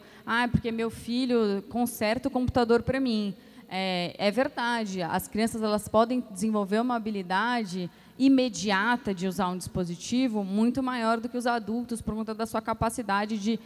porque meu filho conserta o computador para mim. É verdade, as crianças elas podem desenvolver uma habilidade imediata de usar um dispositivo muito maior do que os adultos, por conta da sua capacidade de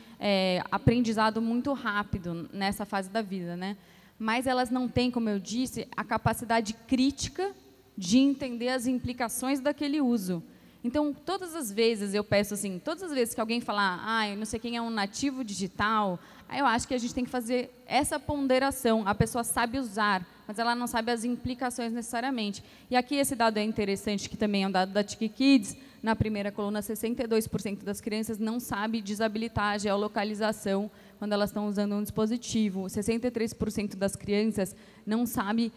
aprendizado muito rápido nessa fase da vida, né? Mas elas não têm, como eu disse, a capacidade crítica de entender as implicações daquele uso. Então, todas as vezes, eu peço assim, todas as vezes que alguém falar, eu não sei quem é um nativo digital, eu acho que a gente tem que fazer essa ponderação. A pessoa sabe usar, mas ela não sabe as implicações necessariamente. E aqui esse dado é interessante, que também é um dado da Tiki Kids. Na primeira coluna, 62% das crianças não sabe desabilitar a geolocalização quando elas estão usando um dispositivo. 63% das crianças não sabe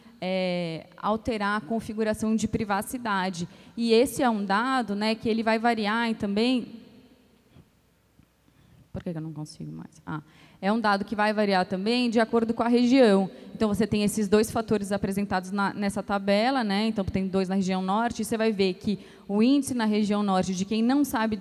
alterar a configuração de privacidade. E esse é um dado, né, que ele vai variar também... Por que eu não consigo mais? É um dado que vai variar também de acordo com a região. Então, você tem esses 2 fatores apresentados nessa tabela, né? Então, tem 2 na região norte, e você vai ver que o índice na região norte de quem não sabe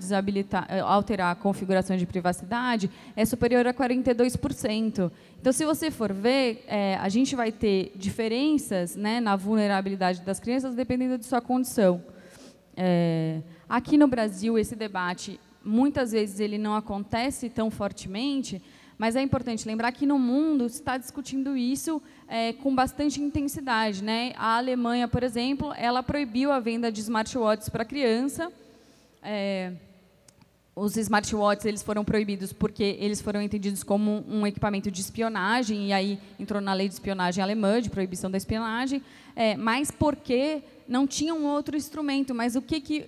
alterar a configuração de privacidade é superior a 42%. Então, se você for ver, a gente vai ter diferenças, né, na vulnerabilidade das crianças dependendo de sua condição. Aqui no Brasil, esse debate, muitas vezes, ele não acontece tão fortemente, mas é importante lembrar que no mundo se está discutindo isso com bastante intensidade, né? A Alemanha, por exemplo, ela proibiu a venda de smartwatches para criança. Os smartwatches eles foram proibidos porque eles foram entendidos como um equipamento de espionagem, e aí entrou na lei de espionagem alemã, de proibição da espionagem, mas porque não tinha um outro instrumento. Mas o que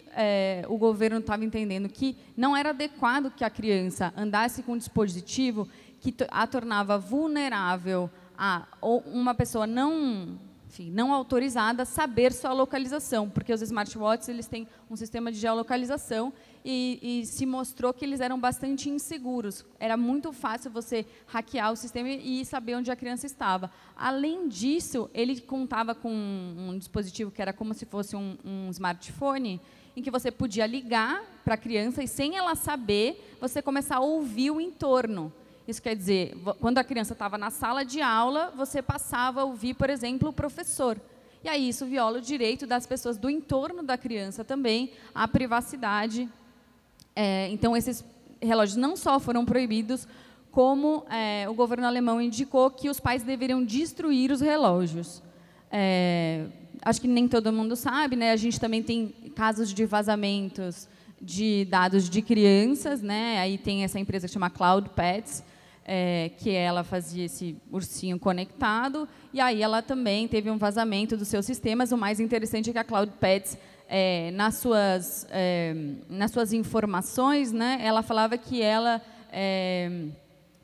o governo estava entendendo? Que não era adequado que a criança andasse com um dispositivo que a tornava vulnerável a uma pessoa não enfim, não autorizada, saber sua localização, porque os smartwatches eles têm um sistema de geolocalização e se mostrou que eles eram bastante inseguros. Era muito fácil você hackear o sistema e saber onde a criança estava. Além disso, ele contava com um dispositivo que era como se fosse um smartphone, em que você podia ligar para a criança e, sem ela saber, você começar a ouvir o entorno. Isso quer dizer, quando a criança estava na sala de aula, você passava a ouvir, por exemplo, o professor. E aí isso viola o direito das pessoas do entorno da criança também, à privacidade. Então, esses relógios não só foram proibidos, como o governo alemão indicou que os pais deveriam destruir os relógios. Acho que nem todo mundo sabe, né? A gente também tem casos de vazamentos de dados de crianças, né? Aí tem essa empresa que chama Cloud Pets, que ela fazia esse ursinho conectado, e aí ela também teve um vazamento dos seus sistemas. O mais interessante é que a Cloud Pets, nas suas informações, né, ela falava que ela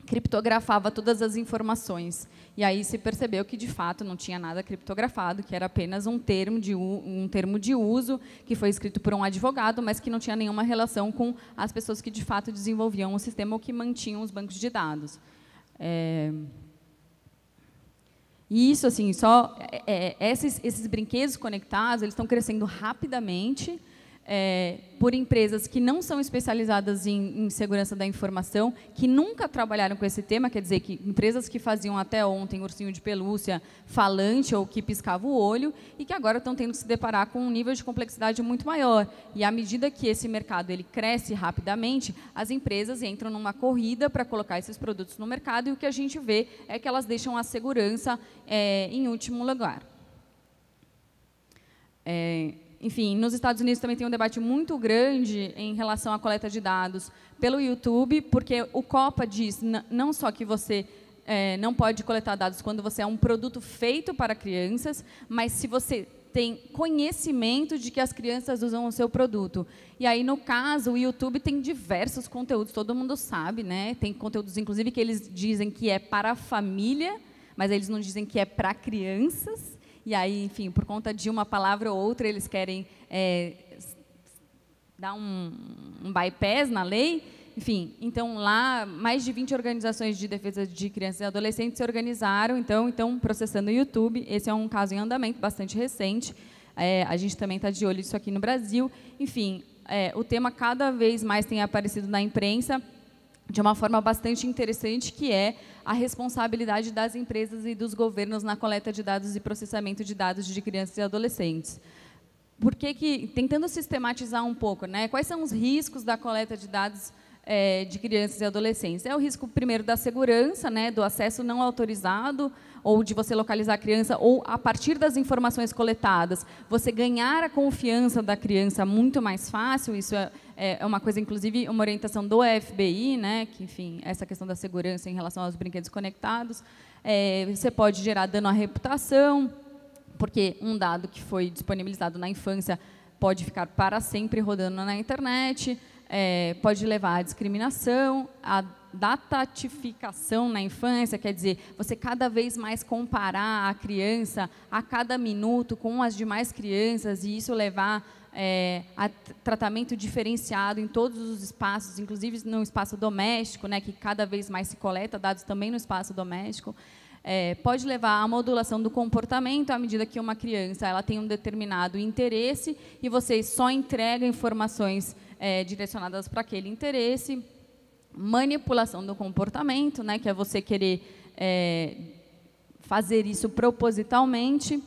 criptografava todas as informações. E aí se percebeu que, de fato, não tinha nada criptografado, que era apenas um termo de uso que foi escrito por um advogado, mas que não tinha nenhuma relação com as pessoas que, de fato, desenvolviam o sistema ou que mantinham os bancos de dados. E isso, assim, esses brinquedos conectados, eles estão crescendo rapidamente, por empresas que não são especializadas em segurança da informação, que nunca trabalharam com esse tema, quer dizer, que empresas que faziam até ontem ursinho de pelúcia falante ou que piscava o olho, e que agora estão tendo que se deparar com um nível de complexidade muito maior. E à medida que esse mercado ele cresce rapidamente, as empresas entram numa corrida para colocar esses produtos no mercado, e o que a gente vê é que elas deixam a segurança em último lugar. Enfim, nos Estados Unidos também tem um debate muito grande em relação à coleta de dados pelo YouTube, porque o COPPA diz não só que você não pode coletar dados quando você é um produto feito para crianças, mas se você tem conhecimento de que as crianças usam o seu produto. E aí, no caso, o YouTube tem diversos conteúdos, todo mundo sabe, né? Tem conteúdos, inclusive, que eles dizem que é para a família, mas eles não dizem que é para crianças. E aí, enfim, por conta de uma palavra ou outra, eles querem dar um bypass na lei. Enfim, então, lá, mais de 20 organizações de defesa de crianças e adolescentes se organizaram, então processando o YouTube. Esse é um caso em andamento, bastante recente. A gente também está de olho nisso aqui no Brasil. Enfim, o tema cada vez mais tem aparecido na imprensa, de uma forma bastante interessante, que é a responsabilidade das empresas e dos governos na coleta de dados e processamento de dados de crianças e adolescentes. Tentando sistematizar um pouco, né, quais são os riscos da coleta de dados de crianças e adolescentes? É o risco, primeiro, da segurança, né, do acesso não autorizado, ou de você localizar a criança, ou, a partir das informações coletadas, você ganhar a confiança da criança muito mais fácil. Isso é uma coisa, inclusive, uma orientação do FBI, né, que, enfim, essa questão da segurança em relação aos brinquedos conectados. Você pode gerar dano à reputação, porque um dado que foi disponibilizado na infância pode ficar para sempre rodando na internet, pode levar à discriminação, à datatificação na infância, quer dizer, você cada vez mais comparar a criança a cada minuto com as demais crianças, e isso levar a tratamento diferenciado em todos os espaços, inclusive no espaço doméstico, né, que cada vez mais se coleta dados também no espaço doméstico. Pode levar à modulação do comportamento à medida que uma criança ela tem um determinado interesse e você só entrega informações direcionadas para aquele interesse. Manipulação do comportamento, né, que é você querer fazer isso propositalmente.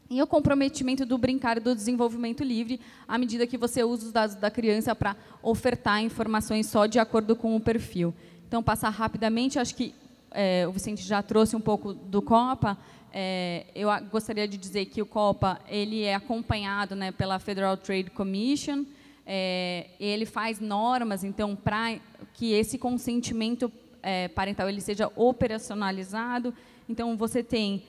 E o comprometimento do brincar e do desenvolvimento livre, à medida que você usa os dados da criança para ofertar informações só de acordo com o perfil. Então, passar rapidamente, acho que o Vicente já trouxe um pouco do COPPA. Eu gostaria de dizer que o COPPA ele é acompanhado, né, pela Federal Trade Commission. Ele faz normas, então, para que esse consentimento parental ele seja operacionalizado. Então, você tem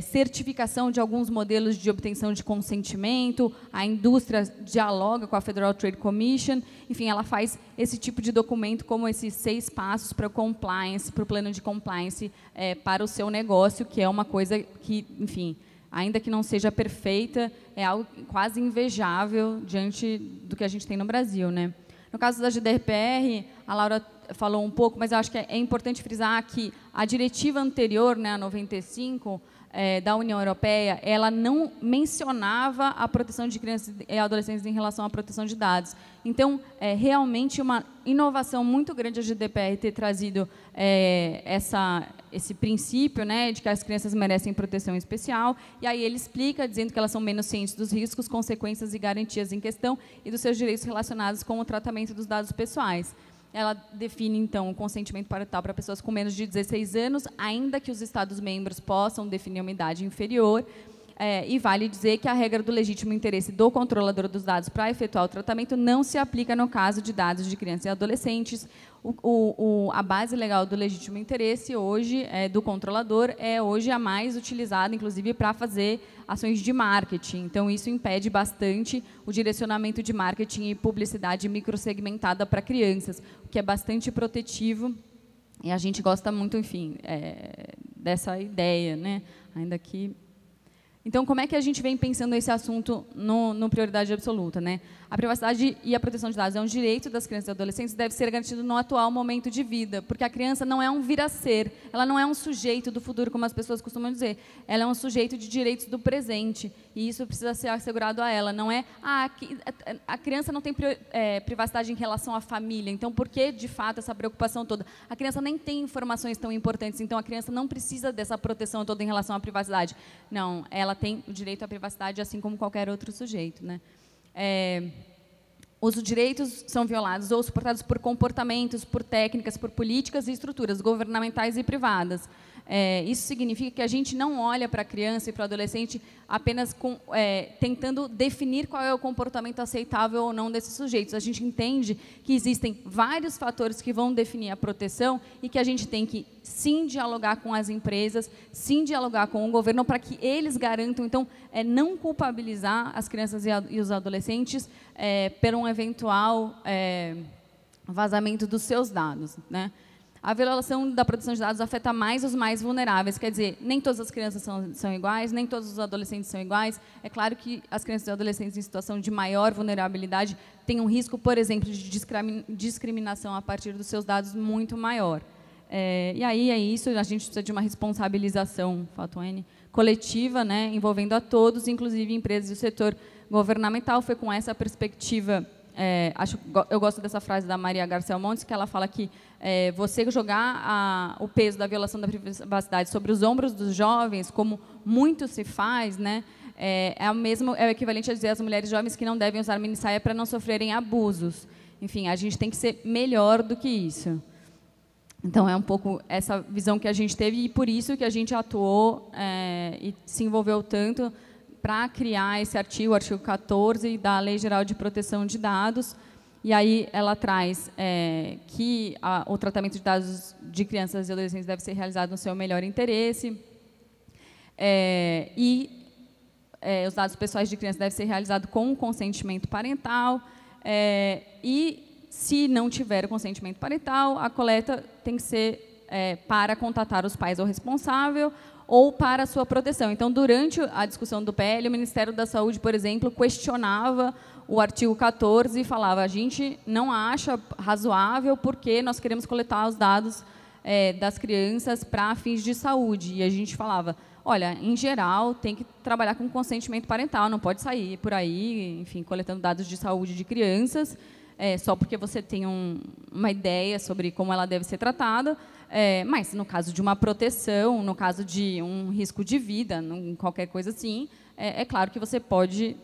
certificação de alguns modelos de obtenção de consentimento, a indústria dialoga com a Federal Trade Commission, enfim, ela faz esse tipo de documento como esses 6 passos para o compliance, para o plano de compliance para o seu negócio, que é uma coisa que, enfim, ainda que não seja perfeita, é algo quase invejável diante do que a gente tem no Brasil, né? No caso da GDPR, a Laura falou um pouco, mas eu acho que é importante frisar que a diretiva anterior, né, a 95, da União Europeia, ela não mencionava a proteção de crianças e adolescentes em relação à proteção de dados. Então, é realmente uma inovação muito grande a GDPR ter trazido esse princípio, né, de que as crianças merecem proteção especial, e aí ele explica, dizendo que elas são menos cientes dos riscos, consequências e garantias em questão e dos seus direitos relacionados com o tratamento dos dados pessoais. Ela define, então, o consentimento parental para pessoas com menos de 16 anos, ainda que os Estados-membros possam definir uma idade inferior, e vale dizer que a regra do legítimo interesse do controlador dos dados para efetuar o tratamento não se aplica no caso de dados de crianças e adolescentes. A base legal do legítimo interesse hoje, do controlador, é hoje a mais utilizada, inclusive, para fazer ações de marketing. Então, isso impede bastante o direcionamento de marketing e publicidade microsegmentada para crianças, o que é bastante protetivo, e a gente gosta muito, enfim, dessa ideia, né? Ainda que... Então, como é que a gente vem pensando esse assunto no prioridade absoluta, né? A privacidade e a proteção de dados é um direito das crianças e adolescentes, deve ser garantido no atual momento de vida, porque a criança não é um vir-a-ser, ela não é um sujeito do futuro, como as pessoas costumam dizer, ela é um sujeito de direitos do presente, e isso precisa ser assegurado a ela. Não é, a criança não tem privacidade em relação à família, então por que, de fato, essa preocupação toda? A criança nem tem informações tão importantes, então a criança não precisa dessa proteção toda em relação à privacidade. Não, ela tem o direito à privacidade, assim como qualquer outro sujeito, né? Os direitos são violados ou suportados por comportamentos, por técnicas, por políticas e estruturas governamentais e privadas. Isso significa que a gente não olha para a criança e para o adolescente apenas tentando definir qual é o comportamento aceitável ou não desses sujeitos. A gente entende que existem vários fatores que vão definir a proteção e que a gente tem que, sim, dialogar com as empresas, sim, dialogar com o governo para que eles garantam, então, não culpabilizar as crianças e os adolescentes por um eventual vazamento dos seus dados, né? A violação da proteção de dados afeta mais os mais vulneráveis, quer dizer, nem todas as crianças são iguais, nem todos os adolescentes são iguais. É claro que as crianças e adolescentes em situação de maior vulnerabilidade têm um risco, por exemplo, de discriminação a partir dos seus dados muito maior. E aí é isso, a gente precisa de uma responsabilização, fato N, coletiva, né, envolvendo a todos, inclusive empresas e o setor governamental. Foi com essa perspectiva... eu gosto dessa frase da Maria García Montes, que ela fala que você jogar o peso da violação da privacidade sobre os ombros dos jovens, como muito se faz, né, é o equivalente a dizer às mulheres jovens que não devem usar minissaia para não sofrerem abusos. Enfim, a gente tem que ser melhor do que isso. Então, é um pouco essa visão que a gente teve, e por isso que a gente atuou e se envolveu tanto para criar esse artigo, o artigo 14 da Lei Geral de Proteção de Dados. E aí ela traz que o tratamento de dados de crianças e adolescentes deve ser realizado no seu melhor interesse, os dados pessoais de crianças devem ser realizados com o consentimento parental, e se não tiver o consentimento parental, a coleta tem que ser para contatar os pais ou responsável, ou para a sua proteção. Então, durante a discussão do PL, o Ministério da Saúde, por exemplo, questionava o artigo 14 e falava: a gente não acha razoável porque nós queremos coletar os dados das crianças para fins de saúde. E a gente falava: olha, em geral, tem que trabalhar com consentimento parental, não pode sair por aí, enfim, coletando dados de saúde de crianças, só porque você tem uma ideia sobre como ela deve ser tratada. Mas, no caso de uma proteção, no caso de um risco de vida, qualquer coisa assim, é claro que você pode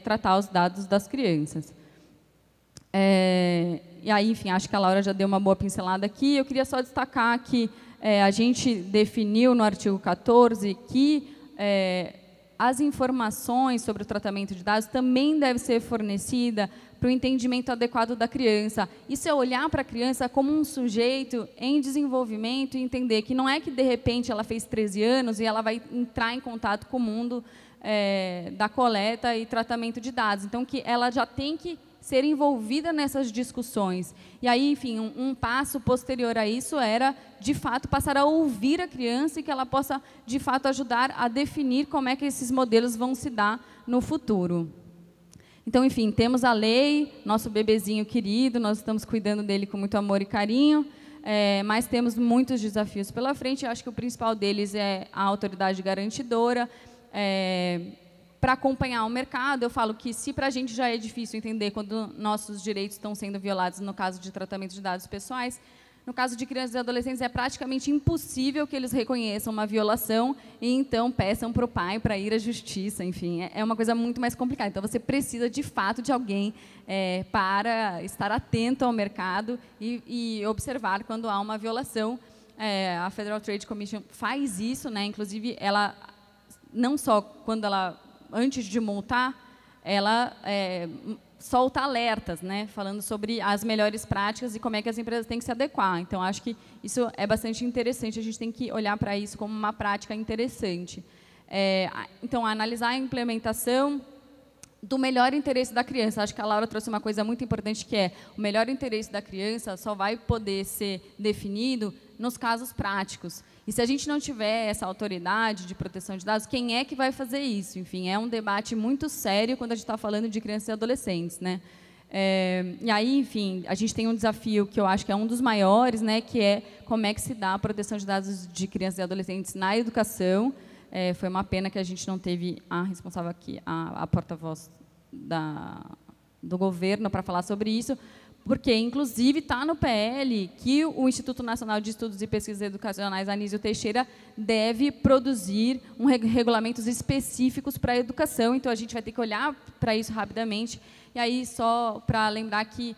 tratar os dados das crianças. E aí, enfim, acho que a Laura já deu uma boa pincelada aqui. Eu queria só destacar que a gente definiu no artigo 14 que as informações sobre o tratamento de dados também devem ser fornecidas para o entendimento adequado da criança. Isso é olhar para a criança como um sujeito em desenvolvimento e entender que não é que, de repente, ela fez 13 anos e ela vai entrar em contato com o mundo da coleta e tratamento de dados. Então, que ela já tem que ser envolvida nessas discussões. E aí, enfim, um passo posterior a isso era, de fato, passar a ouvir a criança e que ela possa, de fato, ajudar a definir como é que esses modelos vão se dar no futuro. Então, enfim, temos a lei, nosso bebezinho querido, nós estamos cuidando dele com muito amor e carinho, mas temos muitos desafios pela frente. Eu acho que o principal deles é a autoridade garantidora. Para acompanhar o mercado, eu falo que se para a gente já é difícil entender quando nossos direitos estão sendo violados no caso de tratamento de dados pessoais, no caso de crianças e adolescentes é praticamente impossível que eles reconheçam uma violação e então peçam para o pai para ir à justiça. Enfim, é uma coisa muito mais complicada. Então, você precisa, de fato, de alguém para estar atento ao mercado e observar quando há uma violação. A Federal Trade Commission faz isso, né? Inclusive, ela não só quando ela antes de multar, ela solta alertas, né, falando sobre as melhores práticas e como é que as empresas têm que se adequar. Então, acho que isso é bastante interessante, a gente tem que olhar para isso como uma prática interessante. Então, analisar a implementação do melhor interesse da criança. Acho que a Laura trouxe uma coisa muito importante, que é o melhor interesse da criança só vai poder ser definido nos casos práticos. E se a gente não tiver essa autoridade de proteção de dados, quem é que vai fazer isso? Enfim, é um debate muito sério quando a gente está falando de crianças e adolescentes, né? E aí, enfim, a gente tem um desafio que eu acho que é um dos maiores, né, que é como é que se dá a proteção de dados de crianças e adolescentes na educação. Foi uma pena que a gente não teve a responsável aqui, a porta-voz do governo para falar sobre isso, porque, inclusive, está no PL que o Instituto Nacional de Estudos e Pesquisas Educacionais, Anísio Teixeira, deve produzir regulamentos específicos para a educação. Então, a gente vai ter que olhar para isso rapidamente. E aí, só para lembrar que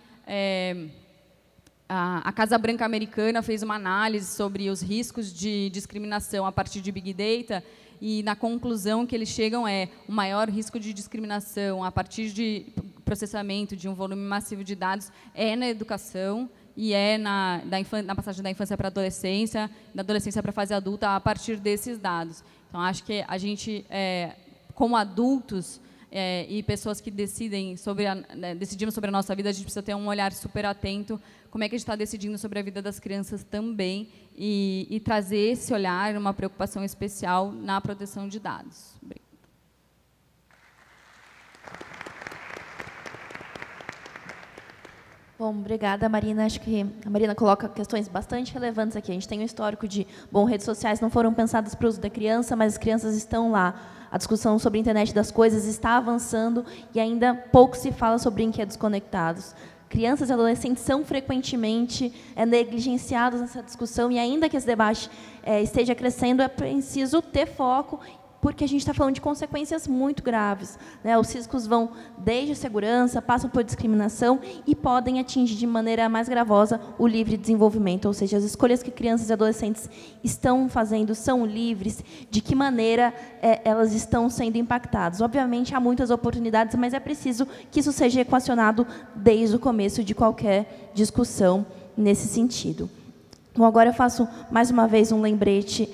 a Casa Branca americana fez uma análise sobre os riscos de discriminação a partir de Big Data, e na conclusão que eles chegam o maior risco de discriminação a partir de processamento de um volume massivo de dados na educação e na passagem da infância para a adolescência, da adolescência para a fase adulta, a partir desses dados. Então, acho que a gente, como adultos e pessoas que decidimos sobre a nossa vida, a gente precisa ter um olhar super atento como é que a gente está decidindo sobre a vida das crianças também e trazer esse olhar, uma preocupação especial na proteção de dados. Obrigada. Bom, obrigada, Marina. Acho que a Marina coloca questões bastante relevantes aqui. A gente tem um histórico de, redes sociais não foram pensadas para o uso da criança, mas as crianças estão lá. A discussão sobre a internet das coisas está avançando e ainda pouco se fala sobre brinquedos conectados. Crianças e adolescentes são frequentemente negligenciados nessa discussão e, ainda que esse debate esteja crescendo, é preciso ter foco, porque a gente está falando de consequências muito graves, né? Os riscos vão desde a segurança, passam por discriminação e podem atingir de maneira mais gravosa o livre desenvolvimento, ou seja, as escolhas que crianças e adolescentes estão fazendo são livres, de que maneira elas estão sendo impactadas. Obviamente, há muitas oportunidades, mas é preciso que isso seja equacionado desde o começo de qualquer discussão nesse sentido. Bom, agora eu faço, mais uma vez, um lembrete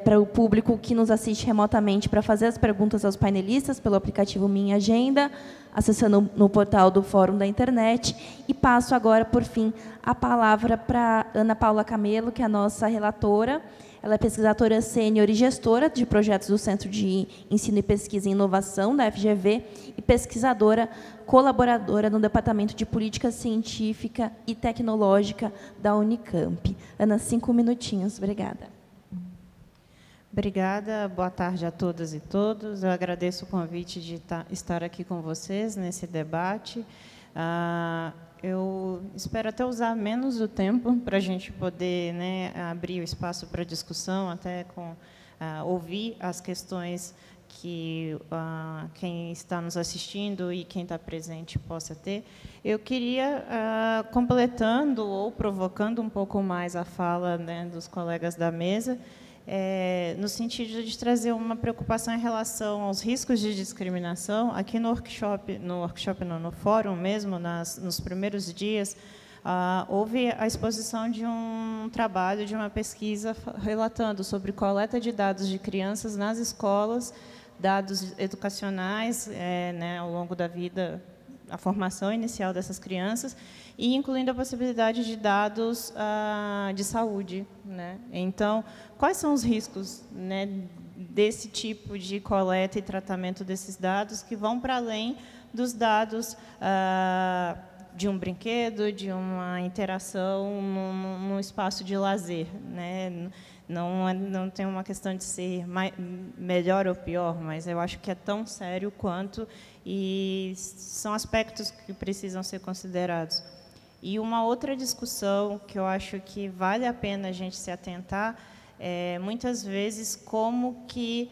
para o público que nos assiste remotamente para fazer as perguntas aos painelistas pelo aplicativo Minha Agenda, acessando no portal do Fórum da Internet. E passo agora, por fim, a palavra para Ana Paula Camelo, que é a nossa relatora. Ela é pesquisadora sênior e gestora de projetos do Centro de Ensino e Pesquisa e Inovação, da FGV, e pesquisadora colaboradora no Departamento de Política Científica e Tecnológica da Unicamp. Ana, 5 minutinhos. Obrigada. Obrigada, boa tarde a todas e todos. Eu agradeço o convite de estar aqui com vocês nesse debate. Eu espero até usar menos o tempo para a gente poder, né, abrir o espaço para discussão, até ouvir as questões que quem está nos assistindo e quem está presente possa ter. Eu queria, completando ou provocando um pouco mais a fala, né, dos colegas da mesa, no sentido de trazer uma preocupação em relação aos riscos de discriminação. Aqui no fórum mesmo, nos primeiros dias, houve a exposição de um trabalho, de uma pesquisa relatando sobre coleta de dados de crianças nas escolas, dados educacionais, né, ao longo da vida a formação inicial dessas crianças, e incluindo a possibilidade de dados de saúde, né? Então, quais são os riscos, né, desse tipo de coleta e tratamento desses dados que vão para além dos dados de um brinquedo, de uma interação num espaço de lazer, né? Não tem uma questão de ser melhor ou pior, mas eu acho que é tão sério quanto, e são aspectos que precisam ser considerados. E uma outra discussão que eu acho que vale a pena a gente se atentar é, muitas vezes, como que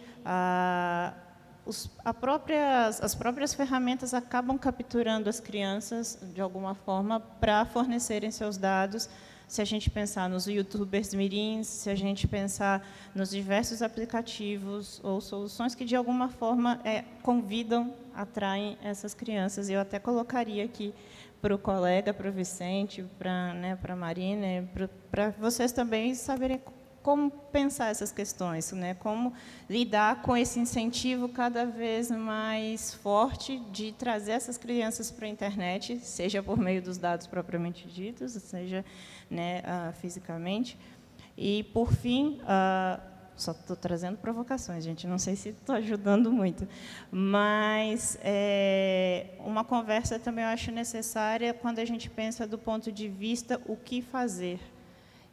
as próprias ferramentas acabam capturando as crianças, de alguma forma, para fornecerem seus dados. Se a gente pensar nos youtubers mirins, se a gente pensar nos diversos aplicativos ou soluções que, de alguma forma, convidam, atraem essas crianças. Eu até colocaria aqui para o colega, para o Vicente, para a Marina, para vocês também saberem como pensar essas questões, né? Como lidar com esse incentivo cada vez mais forte de trazer essas crianças para a internet, seja por meio dos dados propriamente ditos, seja, né, fisicamente. E, por fim, só estou trazendo provocações, gente, não sei se estou ajudando muito, mas uma conversa também eu acho necessária quando a gente pensa do ponto de vista o que fazer.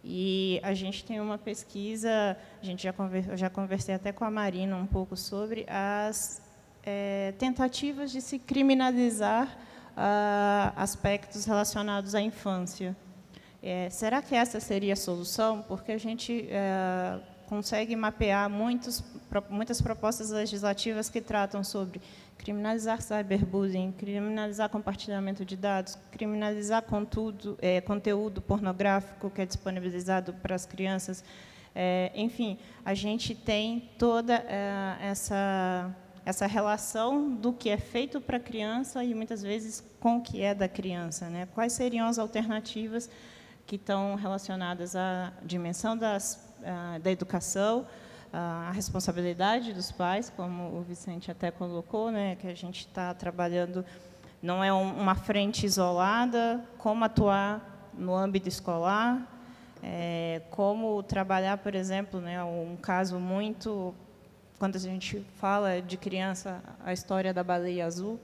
E a gente tem uma pesquisa, eu já conversei até com a Marina um pouco sobre as tentativas de se criminalizar aspectos relacionados à infância. Será que essa seria a solução? Porque a gente consegue mapear muitas propostas legislativas que tratam sobre criminalizar cyberbullying, criminalizar compartilhamento de dados, criminalizar conteúdo pornográfico que é disponibilizado para as crianças. Enfim, a gente tem toda essa relação do que é feito para a criança e, muitas vezes, com o que é da criança, né? Quais seriam as alternativas que estão relacionadas à dimensão da educação, a responsabilidade dos pais, como o Vicente até colocou, né, que a gente está trabalhando, não é uma frente isolada, como atuar no âmbito escolar, como trabalhar, por exemplo, né, um caso muito, quando a gente fala de criança, a história da baleia azul.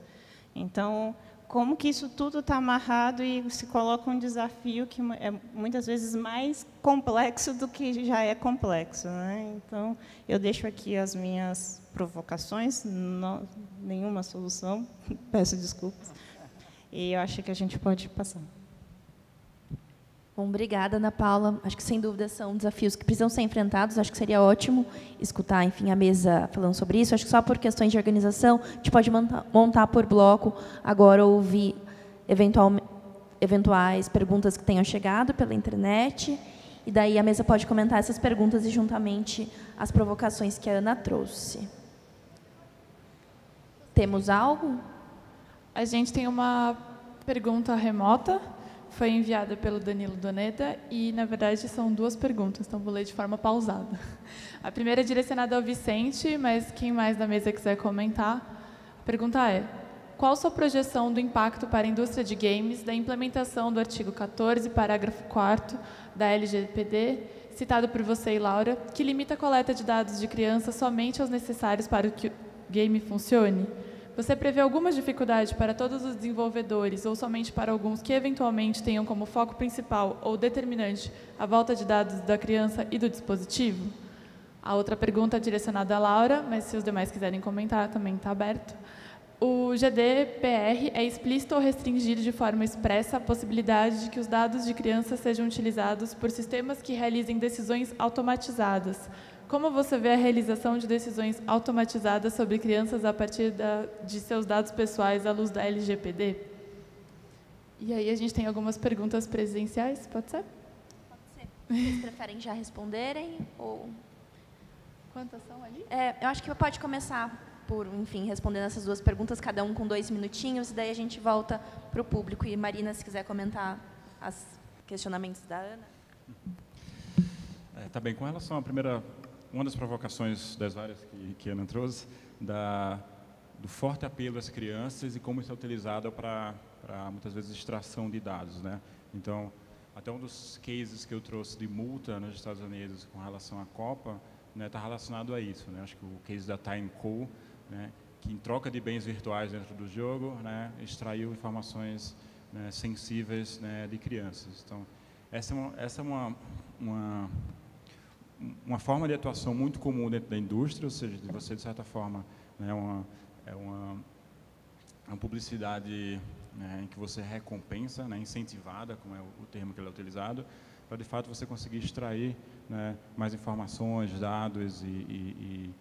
Então, como que isso tudo está amarrado e se coloca um desafio que é muitas vezes mais complexo do que já é complexo, né? Então, eu deixo aqui as minhas provocações, nenhuma solução, peço desculpas, e eu acho que a gente pode passar. Bom, obrigada, Ana Paula. Acho que, sem dúvida, são desafios que precisam ser enfrentados. Acho que seria ótimo escutar, enfim, a mesa falando sobre isso. Acho que só por questões de organização, a gente pode montar por bloco, agora ouvir eventuais perguntas que tenham chegado pela internet, e daí a mesa pode comentar essas perguntas e, juntamente, as provocações que a Ana trouxe. Temos algo? A gente tem uma pergunta remota. Foi enviada pelo Danilo Doneda e, na verdade, são duas perguntas, então vou ler de forma pausada. A primeira é direcionada ao Vicente, mas quem mais da mesa quiser comentar, a pergunta é: qual sua projeção do impacto para a indústria de games da implementação do artigo 14, parágrafo 4º da LGPD, citado por você e Laura, que limita a coleta de dados de crianças somente aos necessários para que o game funcione? Você prevê alguma dificuldade para todos os desenvolvedores ou somente para alguns que eventualmente tenham como foco principal ou determinante a volta de dados da criança e do dispositivo? A outra pergunta é direcionada a Laura, mas se os demais quiserem comentar, também está aberto. O GDPR é explícito ou restringir de forma expressa a possibilidade de que os dados de crianças sejam utilizados por sistemas que realizem decisões automatizadas. Como você vê a realização de decisões automatizadas sobre crianças a partir de seus dados pessoais à luz da LGPD? E aí a gente tem algumas perguntas presenciais, pode ser? Pode ser. Vocês preferem já responderem? Ou... Quantas são ali? Eu acho que pode começar por, enfim, respondendo essas duas perguntas, cada um com 2 minutinhos, e daí a gente volta para o público. E, Marina, se quiser comentar os questionamentos da Ana. Tá bem, com relação à primeira... Uma das provocações das várias que a Ana trouxe, do forte apelo às crianças e como isso é utilizado para muitas vezes extração de dados, né? Então, até um dos cases que eu trouxe de multa nos Estados Unidos com relação à Copa, né, está relacionado a isso, né? Acho que o case da TimeCo, né, que em troca de bens virtuais dentro do jogo, né, extraiu informações, né, sensíveis, né, de crianças. Então, essa é uma forma de atuação muito comum dentro da indústria, ou seja, de você, de certa forma, né, uma publicidade, né, em que você recompensa, né, incentivada, como é o termo que ele é utilizado, para, de fato, você conseguir extrair, né, mais informações, dados e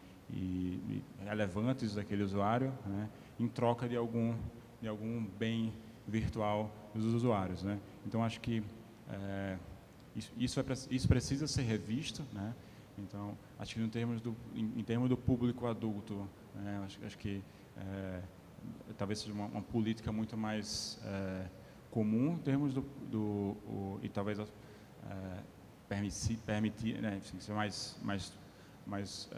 relevantes daquele usuário, né, em troca de algum bem virtual dos usuários, né? Então, acho que isso precisa ser revisto, né? Então, acho que em termos do público adulto, né, acho que talvez seja uma política muito mais comum em termos e talvez permitir, né, ser mais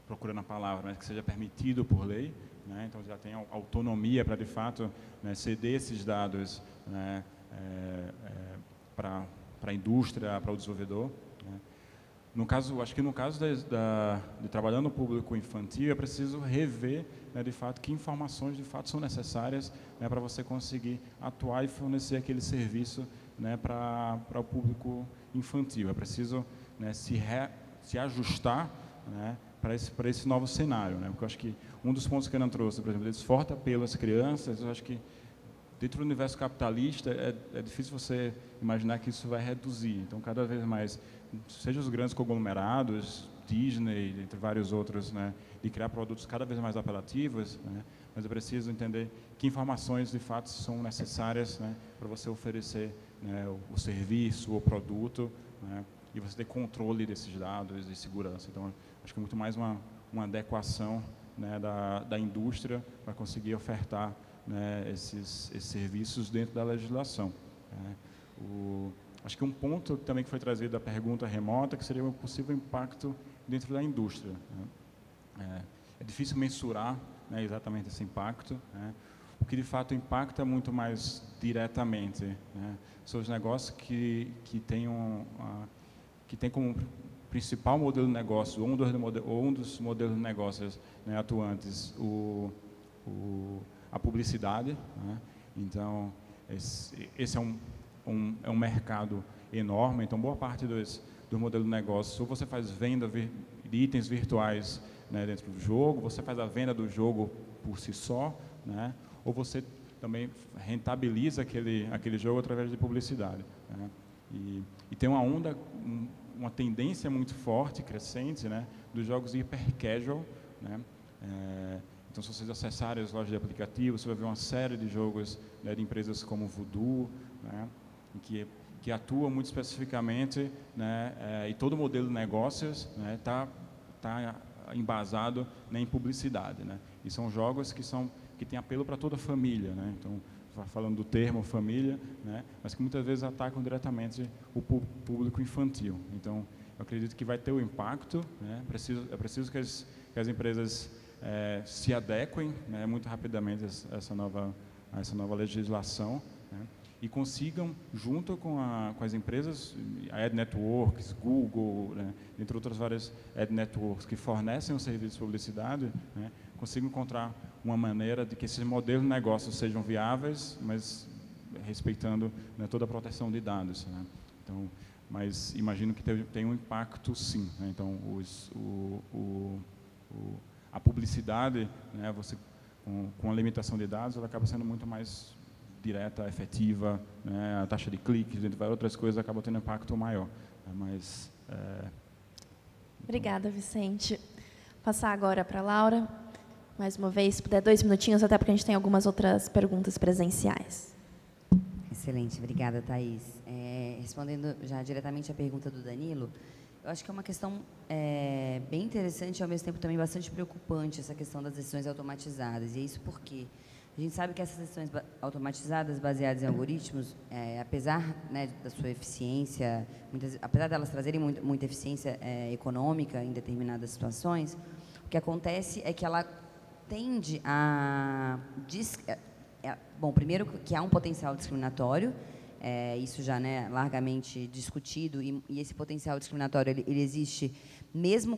procurando a palavra, né, que seja permitido por lei, né? Então já tem autonomia para, de fato, né, ceder esses dados, né, para a indústria, para o desenvolvedor, né? Acho que no caso de trabalhar no público infantil, é preciso rever, né, de fato, que informações de fato são necessárias, né, para você conseguir atuar e fornecer aquele serviço, né, para o público infantil. É preciso, né, se ajustar, né, para esse novo cenário, né? Porque eu acho que um dos pontos que a Ana trouxe, por exemplo, desse forte apelo às crianças, eu acho que dentro do universo capitalista é difícil você imaginar que isso vai reduzir. Então, cada vez mais, seja os grandes conglomerados, Disney, entre vários outros, né, de criar produtos cada vez mais apelativos, né, mas é preciso entender que informações de fato são necessárias, né, para você oferecer, né, o serviço, o produto, né, e você ter controle desses dados e segurança. Então, acho que é muito mais uma adequação, né, da indústria para conseguir ofertar, né, esses serviços dentro da legislação, né. Acho que um ponto também que foi trazido da pergunta remota, que seria um possível impacto dentro da indústria, né. É difícil mensurar, né, exatamente esse impacto, né. O que de fato impacta muito mais diretamente, né, são os negócios que tem como principal modelo de negócio, ou um dos modelos de negócios, né, atuantes, a publicidade, né. Então, esse é um mercado enorme. Então, boa parte do modelo de negócio, ou você faz venda de itens virtuais, né, dentro do jogo, você faz a venda do jogo por si só, né, ou você também rentabiliza aquele jogo através de publicidade, né. E tem uma tendência muito forte, crescente, né, dos jogos hyper casual, né. Então, se vocês acessarem as lojas de aplicativos, você vai ver uma série de jogos, né, de empresas como Voodoo, né, que atua muito especificamente, né, e todo o modelo de negócios está embasado, né, em publicidade, né. E são jogos que têm apelo para toda a família, né. Então, falando do termo família, né, mas que muitas vezes atacam diretamente o público infantil. Então, eu acredito que vai ter o impacto, né. É preciso que as empresas se adequem, né, muito rapidamente a essa nova legislação, né, e consigam, junto com as empresas, a Ad Networks, Google, né, entre outras várias Ad Networks que fornecem o serviço de publicidade, né, consigam encontrar uma maneira de que esses modelos de negócio sejam viáveis, mas respeitando, né, toda a proteção de dados, né. Então, mas imagino que tem um impacto, sim, né. Então, a publicidade, né, você com a limitação de dados, ela acaba sendo muito mais direta, efetiva, né, a taxa de cliques, entre várias outras coisas, acaba tendo um impacto maior, né, mas... Obrigada, Vicente. Passar agora para a Laura, mais uma vez, se puder 2 minutinhos, até porque a gente tem algumas outras perguntas presenciais. Excelente, obrigada, Thaís. Respondendo já diretamente à pergunta do Danilo, eu acho que é uma questão bem interessante e, ao mesmo tempo, também bastante preocupante, essa questão das decisões automatizadas. E é isso porque a gente sabe que essas decisões automatizadas, baseadas em algoritmos, apesar, né, da sua eficiência, apesar delas trazerem muita eficiência econômica em determinadas situações, o que acontece é que ela tende a... Bom, primeiro que há um potencial discriminatório, isso já, né, largamente discutido, e esse potencial discriminatório ele existe mesmo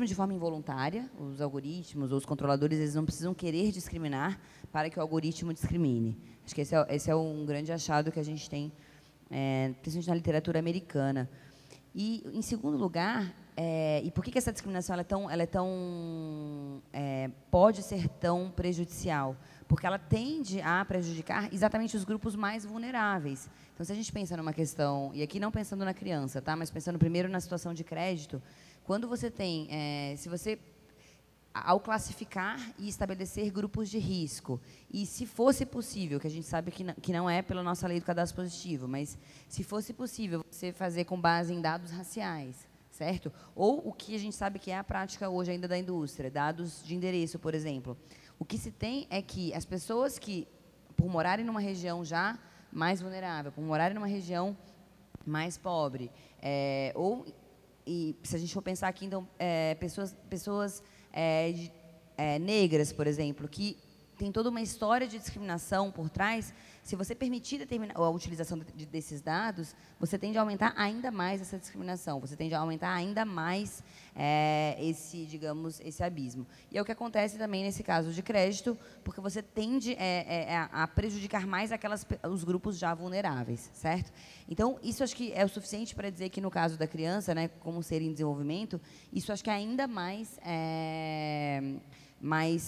de forma involuntária. Os algoritmos ou os controladores, eles não precisam querer discriminar para que o algoritmo discrimine. Acho que esse é um grande achado que a gente tem, principalmente na literatura americana. E, em segundo lugar, e por que essa discriminação pode ser tão prejudicial? Porque ela tende a prejudicar exatamente os grupos mais vulneráveis. Então, se a gente pensa numa questão, e aqui não pensando na criança, tá? Mas pensando primeiro na situação de crédito, quando você tem, se você, ao classificar e estabelecer grupos de risco, e se fosse possível, que a gente sabe que não é pela nossa lei do cadastro positivo, mas se fosse possível você fazer com base em dados raciais, certo? Ou o que a gente sabe que é a prática hoje ainda da indústria, dados de endereço, por exemplo. O que se tem é que as pessoas que, por morarem numa região já mais vulnerável, por morarem numa região mais pobre, e se a gente for pensar aqui, então, pessoas negras, por exemplo, que tem toda uma história de discriminação por trás, se você permitir a utilização desses dados, você tende a aumentar ainda mais essa discriminação, você tende a aumentar ainda mais esse abismo. E é o que acontece também nesse caso de crédito, porque você tende a prejudicar mais os grupos já vulneráveis, certo? Então, isso acho que é o suficiente para dizer que, no caso da criança, né, como ser em desenvolvimento, isso acho que é ainda mais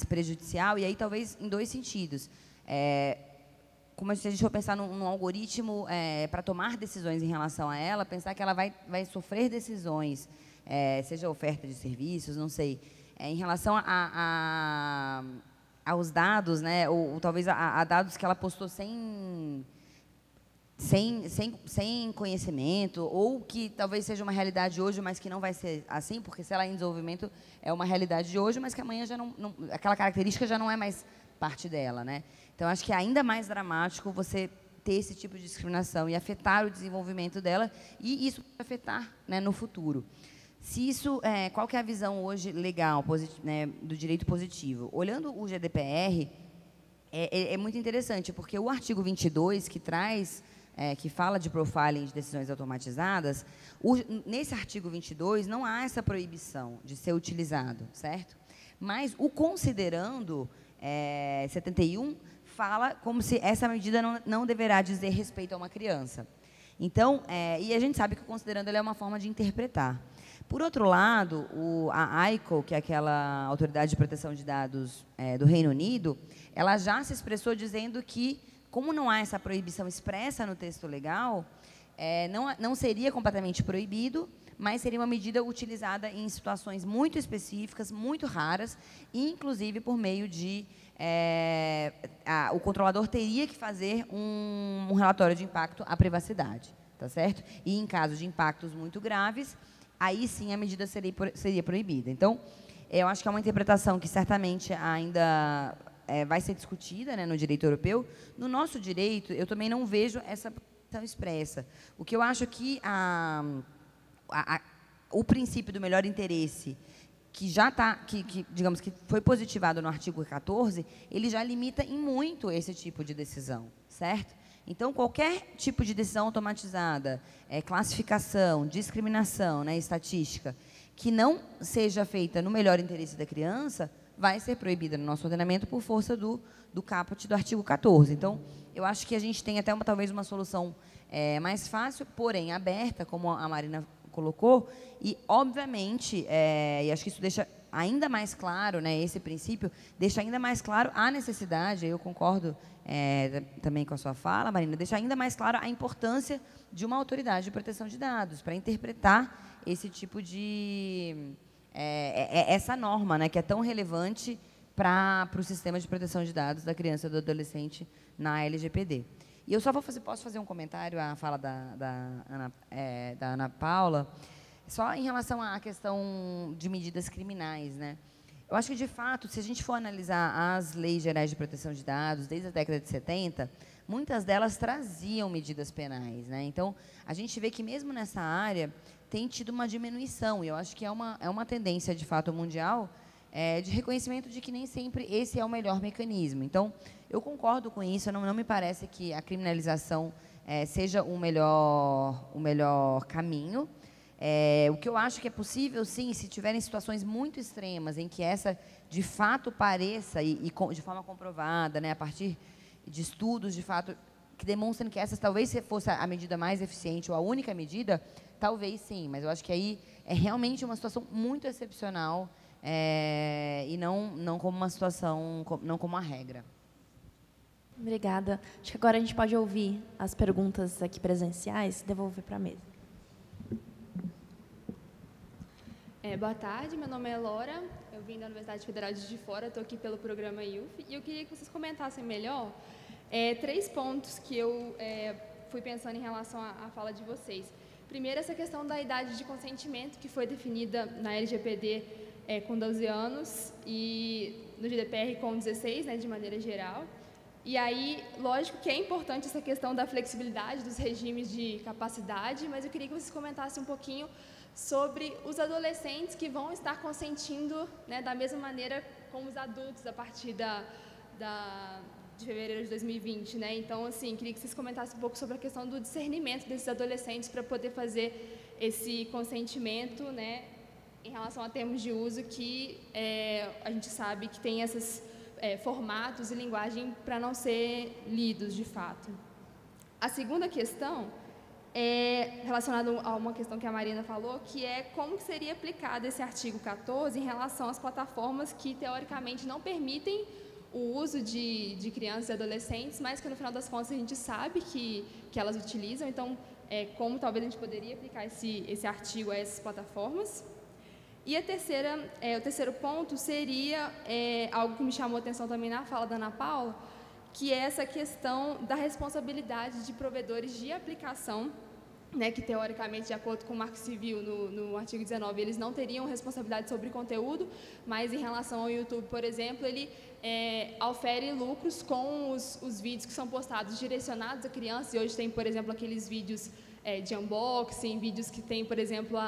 prejudicial, e aí talvez em dois sentidos. Como se a gente for pensar num algoritmo para tomar decisões em relação a ela, pensar que ela vai sofrer decisões, seja oferta de serviços, não sei, em relação aos dados, né, ou talvez a dados que ela postou sem conhecimento, ou que talvez seja uma realidade hoje, mas que não vai ser assim, porque se ela é em desenvolvimento, é uma realidade de hoje, mas que amanhã já aquela característica já não é mais parte dela, né? Então, acho que é ainda mais dramático você ter esse tipo de discriminação e afetar o desenvolvimento dela, e isso vai afetar, né, no futuro. Se isso, qual que é a visão hoje legal, né, do direito positivo? Olhando o GDPR, é muito interessante, porque o artigo 22, que traz, que fala de profiling de decisões automatizadas, nesse artigo 22 não há essa proibição de ser utilizado, certo? Mas o considerando 71 fala como se essa medida não deverá dizer respeito a uma criança. Então, e a gente sabe que o considerando ele é uma forma de interpretar. Por outro lado, a ICO, que é aquela Autoridade de Proteção de Dados do Reino Unido, ela já se expressou dizendo que, como não há essa proibição expressa no texto legal, não seria completamente proibido, mas seria uma medida utilizada em situações muito específicas, muito raras, inclusive por meio de... o controlador teria que fazer um relatório de impacto à privacidade, tá certo? E, em caso de impactos muito graves, aí sim a medida seria proibida. Então, eu acho que é uma interpretação que certamente ainda vai ser discutida, né, no direito europeu. No nosso direito, eu também não vejo essa proibição expressa. O que eu acho que o princípio do melhor interesse, que já digamos que foi positivado no artigo 14, ele já limita em muito esse tipo de decisão, certo? Então, qualquer tipo de decisão automatizada, classificação, discriminação, né, estatística, que não seja feita no melhor interesse da criança, vai ser proibida no nosso ordenamento por força do caput do artigo 14. Então, eu acho que a gente tem até talvez uma solução mais fácil, porém aberta, como a Marina colocou, e, obviamente, e acho que isso deixa ainda mais claro, né, esse princípio, deixa ainda mais claro a necessidade, eu concordo também com a sua fala, Marina, deixa ainda mais claro a importância de uma autoridade de proteção de dados para interpretar esse tipo de... essa norma, né, que é tão relevante para o sistema de proteção de dados da criança e do adolescente na LGPD. E eu só posso fazer um comentário à fala da Ana Paula, só em relação à questão de medidas criminais, né? Eu acho que, de fato, se a gente for analisar as leis gerais de proteção de dados, desde a década de 70, muitas delas traziam medidas penais, né? Então, a gente vê que, mesmo nessa área, tem tido uma diminuição, e eu acho que é uma tendência, de fato, mundial, de reconhecimento de que nem sempre esse é o melhor mecanismo. Então, eu concordo com isso, não me parece que a criminalização seja o melhor caminho. O que eu acho que é possível, sim, se tiverem situações muito extremas em que essa, de fato, pareça, e de forma comprovada, né, a partir de estudos, de fato, que demonstram que essa talvez fosse a medida mais eficiente ou a única medida, talvez sim, mas eu acho que aí é realmente uma situação muito excepcional e não como uma situação, não como uma regra. Obrigada. Acho que agora a gente pode ouvir as perguntas aqui presenciais e devolver para a mesa. Boa tarde, meu nome é Laura, eu vim da Universidade Federal de Juiz de Fora, estou aqui pelo programa IUF, e eu queria que vocês comentassem melhor 3 pontos que eu fui pensando em relação à fala de vocês. Primeiro, essa questão da idade de consentimento, que foi definida na LGPD com 12 anos e no GDPR com 16, né, de maneira geral. E aí, lógico que é importante essa questão da flexibilidade dos regimes de capacidade, mas eu queria que vocês comentassem um pouquinho sobre os adolescentes que vão estar consentindo, né, da mesma maneira como os adultos a partir de fevereiro de 2020, né? Então, assim, queria que vocês comentassem um pouco sobre a questão do discernimento desses adolescentes para poder fazer esse consentimento, né, em relação a termos de uso que a gente sabe que tem esses formatos e linguagem para não ser lidos de fato. A segunda questão é relacionada a uma questão que a Marina falou, que é como que seria aplicado esse artigo 14 em relação às plataformas que, teoricamente, não permitem o uso de crianças e adolescentes, mas que, no final das contas, a gente sabe que elas utilizam. Então, como talvez a gente poderia aplicar esse artigo a essas plataformas. E o terceiro ponto seria algo que me chamou a atenção também na fala da Ana Paula, que é essa questão da responsabilidade de provedores de aplicação, né, que, teoricamente, de acordo com o Marco Civil, no artigo 19, eles não teriam responsabilidade sobre conteúdo, mas, em relação ao YouTube, por exemplo, ele ofere lucros com os vídeos que são postados direcionados a crianças, e hoje tem, por exemplo, aqueles vídeos de unboxing, vídeos que tem, por exemplo,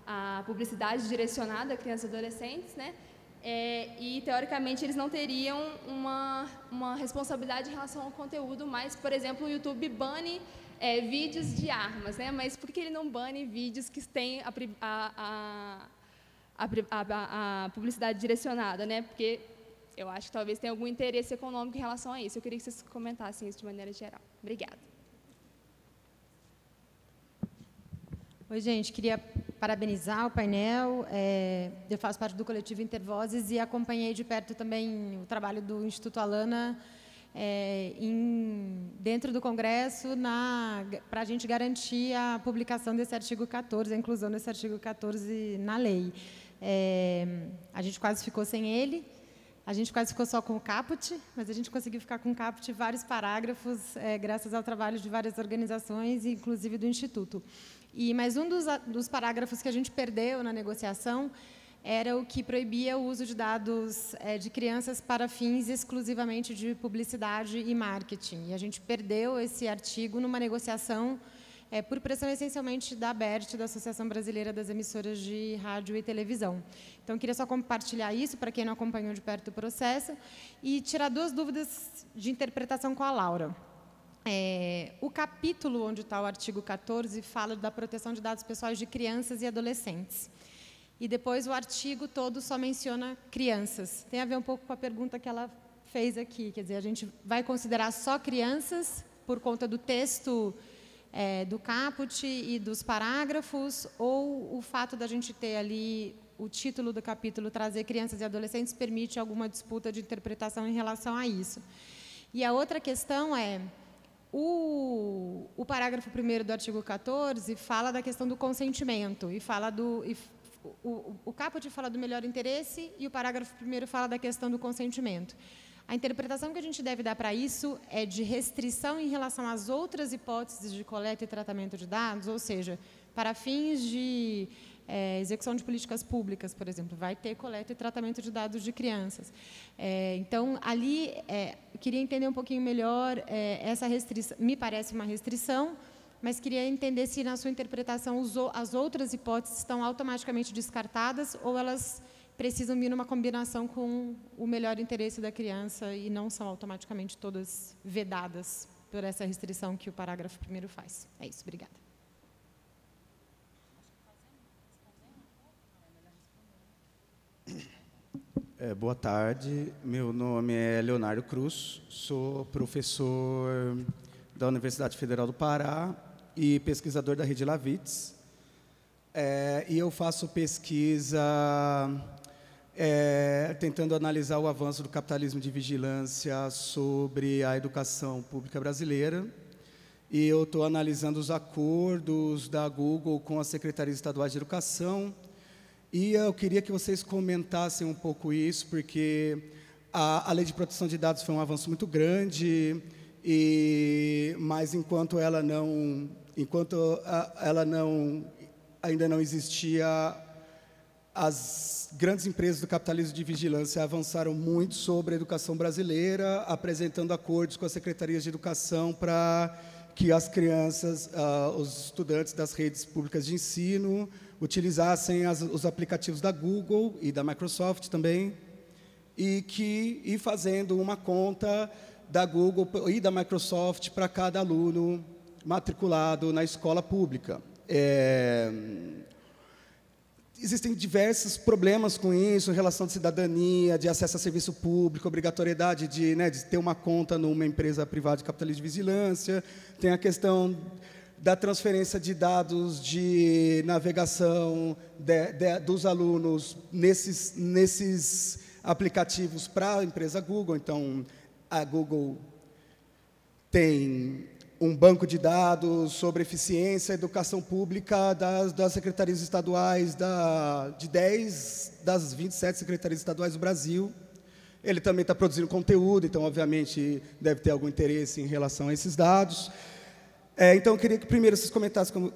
a publicidade direcionada a crianças e adolescentes, né? E, teoricamente, eles não teriam uma responsabilidade em relação ao conteúdo, mas, por exemplo, o YouTube bane vídeos de armas, né? Mas por que ele não bane vídeos que têm a publicidade direcionada, né? Porque eu acho que talvez tenha algum interesse econômico em relação a isso. Eu queria que vocês comentassem isso de maneira geral. Obrigada. Oi, gente. Queria parabenizar o painel. Eu faço parte do coletivo Intervozes e acompanhei de perto também o trabalho do Instituto Alana dentro do Congresso para a gente garantir a publicação desse artigo 14, a inclusão desse artigo 14 na lei. A gente quase ficou sem ele, a gente quase ficou só com o caput, mas a gente conseguiu ficar com o caput vários parágrafos, graças ao trabalho de várias organizações, inclusive do Instituto. Mas um dos parágrafos que a gente perdeu na negociação era o que proibia o uso de dados de crianças para fins exclusivamente de publicidade e marketing. E a gente perdeu esse artigo numa negociação por pressão essencialmente da ABERT, da Associação Brasileira das Emissoras de Rádio e Televisão. Então, eu queria só compartilhar isso, para quem não acompanhou de perto o processo, e tirar 2 dúvidas de interpretação com a Laura. O capítulo onde está o artigo 14 fala da proteção de dados pessoais de crianças e adolescentes. E depois o artigo todo só menciona crianças. Tem a ver um pouco com a pergunta que ela fez aqui. Quer dizer, a gente vai considerar só crianças por conta do texto do caput e dos parágrafos, ou o fato da gente ter ali o título do capítulo trazer crianças e adolescentes permite alguma disputa de interpretação em relação a isso. E a outra questão o parágrafo 1º do artigo 14 fala da questão do consentimento e fala o caput fala do melhor interesse e o parágrafo 1º fala da questão do consentimento. A interpretação que a gente deve dar para isso é de restrição em relação às outras hipóteses de coleta e tratamento de dados, ou seja, para fins de execução de políticas públicas, por exemplo, vai ter coleta e tratamento de dados de crianças. Então, ali, eu queria entender um pouquinho melhor essa restrição. Me parece uma restrição, mas queria entender se, na sua interpretação, as outras hipóteses estão automaticamente descartadas ou elas precisam vir numa combinação com o melhor interesse da criança e não são automaticamente todas vedadas por essa restrição que o parágrafo 1º faz. É isso, obrigada. Boa tarde, meu nome é Leonardo Cruz, sou professor da Universidade Federal do Pará e pesquisador da Rede Lavitz. E eu faço pesquisa tentando analisar o avanço do capitalismo de vigilância sobre a educação pública brasileira. E eu estou analisando os acordos da Google com as secretarias estaduais de educação. E eu queria que vocês comentassem um pouco isso, porque a Lei de Proteção de Dados foi um avanço muito grande, mas enquanto ela ainda não existia, as grandes empresas do capitalismo de vigilância avançaram muito sobre a educação brasileira, apresentando acordos com as secretarias de educação para que as crianças, os estudantes das redes públicas de ensino, utilizassem os aplicativos da Google e da Microsoft também, e fazendo uma conta da Google e da Microsoft para cada aluno matriculado na escola pública. Existem diversos problemas com isso, em relação à cidadania, de acesso a serviço público, obrigatoriedade de ter uma conta numa empresa privada de capitalismo de vigilância, tem a questão da transferência de dados de navegação dos alunos nesses aplicativos para a empresa Google. Então, a Google tem um banco de dados sobre eficiência e educação pública das secretarias estaduais, de 10 das 27 secretarias estaduais do Brasil. Ele também está produzindo conteúdo, então, obviamente, deve ter algum interesse em relação a esses dados. Então, eu queria que primeiro vocês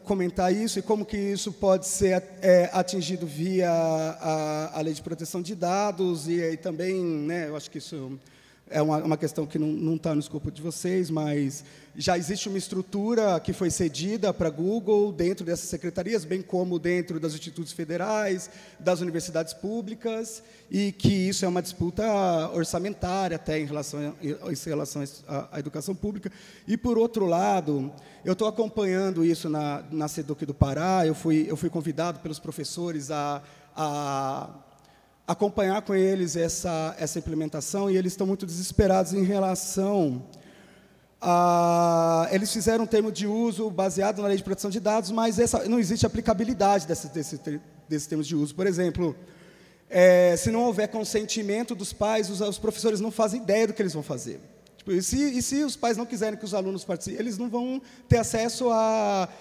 comentar isso e como que isso pode ser atingido via a Lei de Proteção de Dados, e aí também, eu acho que isso é uma questão que não está no escopo de vocês, mas já existe uma estrutura que foi cedida para a Google dentro dessas secretarias, bem como dentro dos institutos federais, das universidades públicas, e que isso é uma disputa orçamentária até em relação à educação pública. E, por outro lado, eu estou acompanhando isso na SEDUC do Pará, eu fui convidado pelos professores a acompanhar com eles essa implementação, e eles estão muito desesperados em relação a... Eles fizeram um termo de uso baseado na Lei de Proteção de Dados, mas não existe aplicabilidade desses termos de uso. Por exemplo, se não houver consentimento dos pais, os professores não fazem ideia do que eles vão fazer. E se os pais não quiserem que os alunos participem, eles não vão ter acesso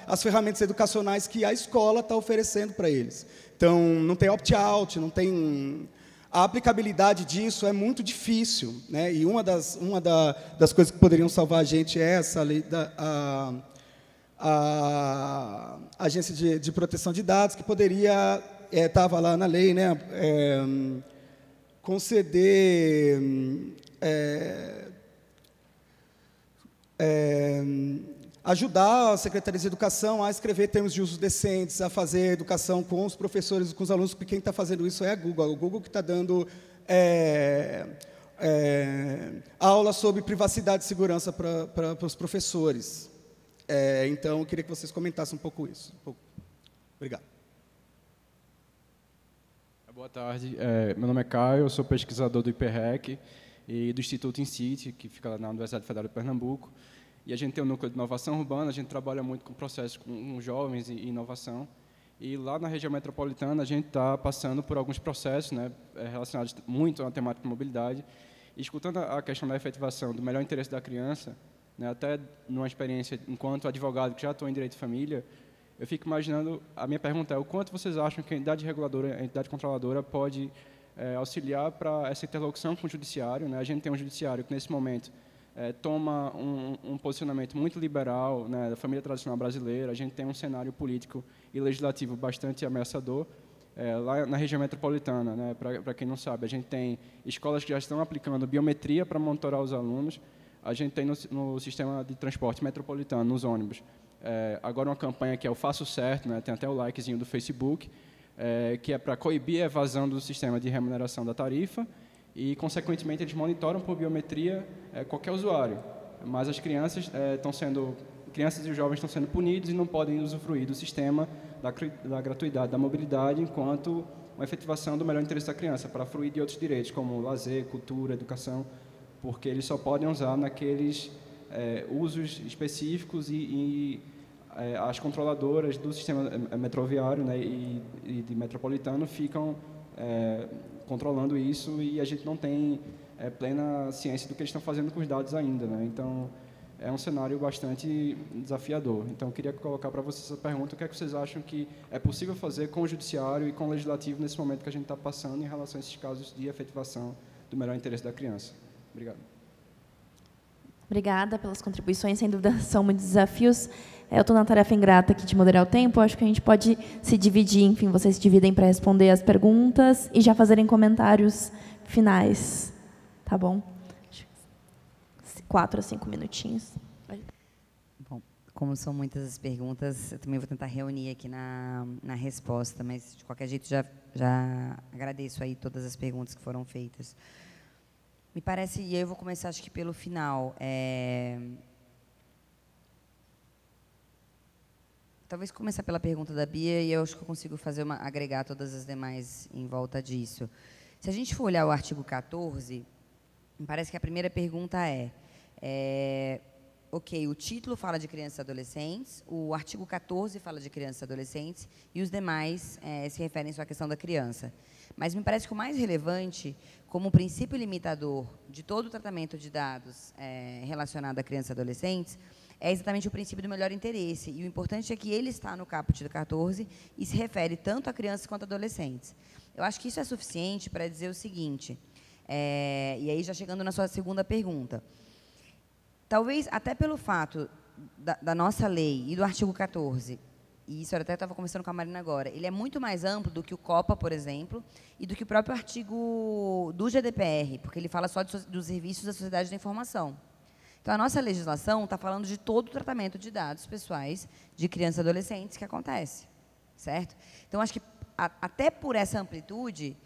às ferramentas educacionais que a escola está oferecendo para eles. Então, não tem opt-out, não tem... A aplicabilidade disso é muito difícil, E uma das coisas que poderiam salvar a gente é essa lei a Agência de Proteção de Dados, que poderia, estava lá na lei, conceder... ajudar a Secretaria de Educação a escrever termos de uso decentes, a fazer educação com os professores e com os alunos, porque quem está fazendo isso é a Google que está dando aula sobre privacidade e segurança para os professores. Então, eu queria que vocês comentassem um pouco isso. Obrigado. Boa tarde, meu nome é Caio, eu sou pesquisador do IPREC e do Instituto INCITE, que fica na Universidade Federal de Pernambuco. E a gente tem um núcleo de inovação urbana, a gente trabalha muito com processos com jovens e inovação. E lá na região metropolitana, a gente está passando por alguns processos relacionados muito à temática de mobilidade. E escutando a questão da efetivação do melhor interesse da criança, até numa experiência enquanto advogado que já estou em direito de família, eu fico imaginando, a minha pergunta é, o quanto vocês acham que a entidade reguladora, a entidade controladora pode auxiliar para essa interlocução com o judiciário? A gente tem um judiciário que, nesse momento, toma um posicionamento muito liberal da família tradicional brasileira. A gente tem um cenário político e legislativo bastante ameaçador. Lá na região metropolitana, para quem não sabe, a gente tem escolas que já estão aplicando biometria para monitorar os alunos. A gente tem no sistema de transporte metropolitano, nos ônibus, agora uma campanha que é o Faço Certo, tem até o likezinho do Facebook, que é para coibir a evasão do sistema de remuneração da tarifa e, consequentemente, eles monitoram por biometria qualquer usuário. Mas as crianças e os jovens estão sendo punidos e não podem usufruir do sistema da gratuidade da mobilidade enquanto uma efetivação do melhor interesse da criança, para fruir de outros direitos, como lazer, cultura, educação, porque eles só podem usar naqueles usos específicos e as controladoras do sistema metroviário, né, e de metropolitano ficam controlando isso e a gente não tem plena ciência do que eles estão fazendo com os dados ainda, né? Então, é um cenário bastante desafiador. Então, eu queria colocar para vocês essa pergunta: o que é que vocês acham que é possível fazer com o judiciário e com o legislativo nesse momento que a gente está passando em relação a esses casos de efetivação do melhor interesse da criança? Obrigado. Obrigada pelas contribuições, sem dúvida são muitos desafios. Eu estou na tarefa ingrata aqui de moderar o tempo, acho que a gente pode se dividir, enfim, vocês se dividem para responder as perguntas e já fazerem comentários finais, tá bom? 4 a 5 minutinhos. Bom, como são muitas as perguntas, eu também vou tentar reunir aqui na resposta, mas, de qualquer jeito, já agradeço aí todas as perguntas que foram feitas. Me parece, e eu vou começar, acho que pelo final, talvez começar pela pergunta da Bia, e eu acho que eu consigo agregar todas as demais em volta disso. Se a gente for olhar o artigo 14, me parece que a primeira pergunta ok, o título fala de crianças e adolescentes, o artigo 14 fala de crianças e adolescentes, e os demais se referem só à questão da criança. Mas me parece que o mais relevante, como princípio limitador de todo o tratamento de dados relacionado a crianças e adolescentes, é exatamente o princípio do melhor interesse. E o importante é que ele está no caput do 14 e se refere tanto a crianças quanto a adolescentes. Eu acho que isso é suficiente para dizer o seguinte, e aí já chegando na sua segunda pergunta. Talvez, até pelo fato da nossa lei e do artigo 14, e isso eu até estava conversando com a Marina agora, ele é muito mais amplo do que o COPPA, por exemplo, e do que o próprio artigo do GDPR, porque ele fala só dos serviços da sociedade da informação. Então, a nossa legislação está falando de todo o tratamento de dados pessoais de crianças e adolescentes que acontece, certo? Então, acho que, até por essa amplitude,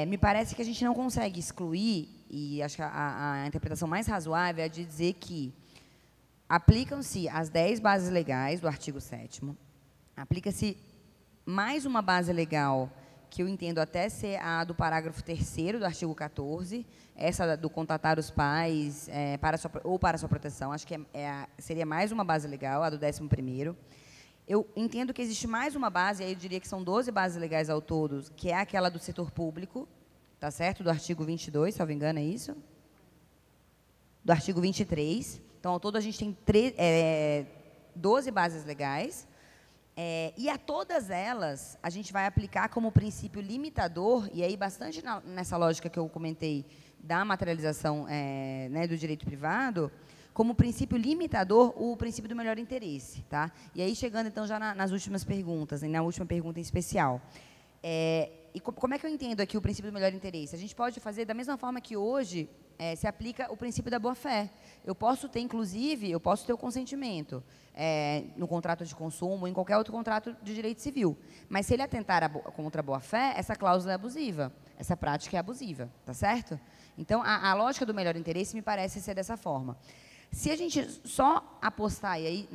me parece que a gente não consegue excluir, e acho que a interpretação mais razoável é de dizer que aplicam-se as 10 bases legais do artigo 7º, aplica-se mais uma base legal, que eu entendo até ser a do parágrafo 3º do artigo 14, essa do contatar os pais para sua proteção, acho que seria mais uma base legal, a do 11º. Eu entendo que existe mais uma base, aí eu diria que são 12 bases legais ao todo, que é aquela do setor público, tá certo? Do artigo 22, se eu não me engano, é isso? Do artigo 23. Então, ao todo, a gente tem 12 bases legais, e a todas elas, a gente vai aplicar como princípio limitador, e aí bastante nessa lógica que eu comentei da materialização né, do direito privado, como princípio limitador, o princípio do melhor interesse. Tá? E aí, chegando, então, já nas últimas perguntas, na última pergunta em especial. E como é que eu entendo aqui o princípio do melhor interesse? A gente pode fazer da mesma forma que hoje se aplica o princípio da boa-fé. Eu posso ter, inclusive, o consentimento no contrato de consumo, em qualquer outro contrato de direito civil. Mas, se ele atentar contra a boa-fé, essa cláusula é abusiva, essa prática é abusiva, tá certo? Então, a lógica do melhor interesse me parece ser dessa forma. Se a gente só apostar, e aí,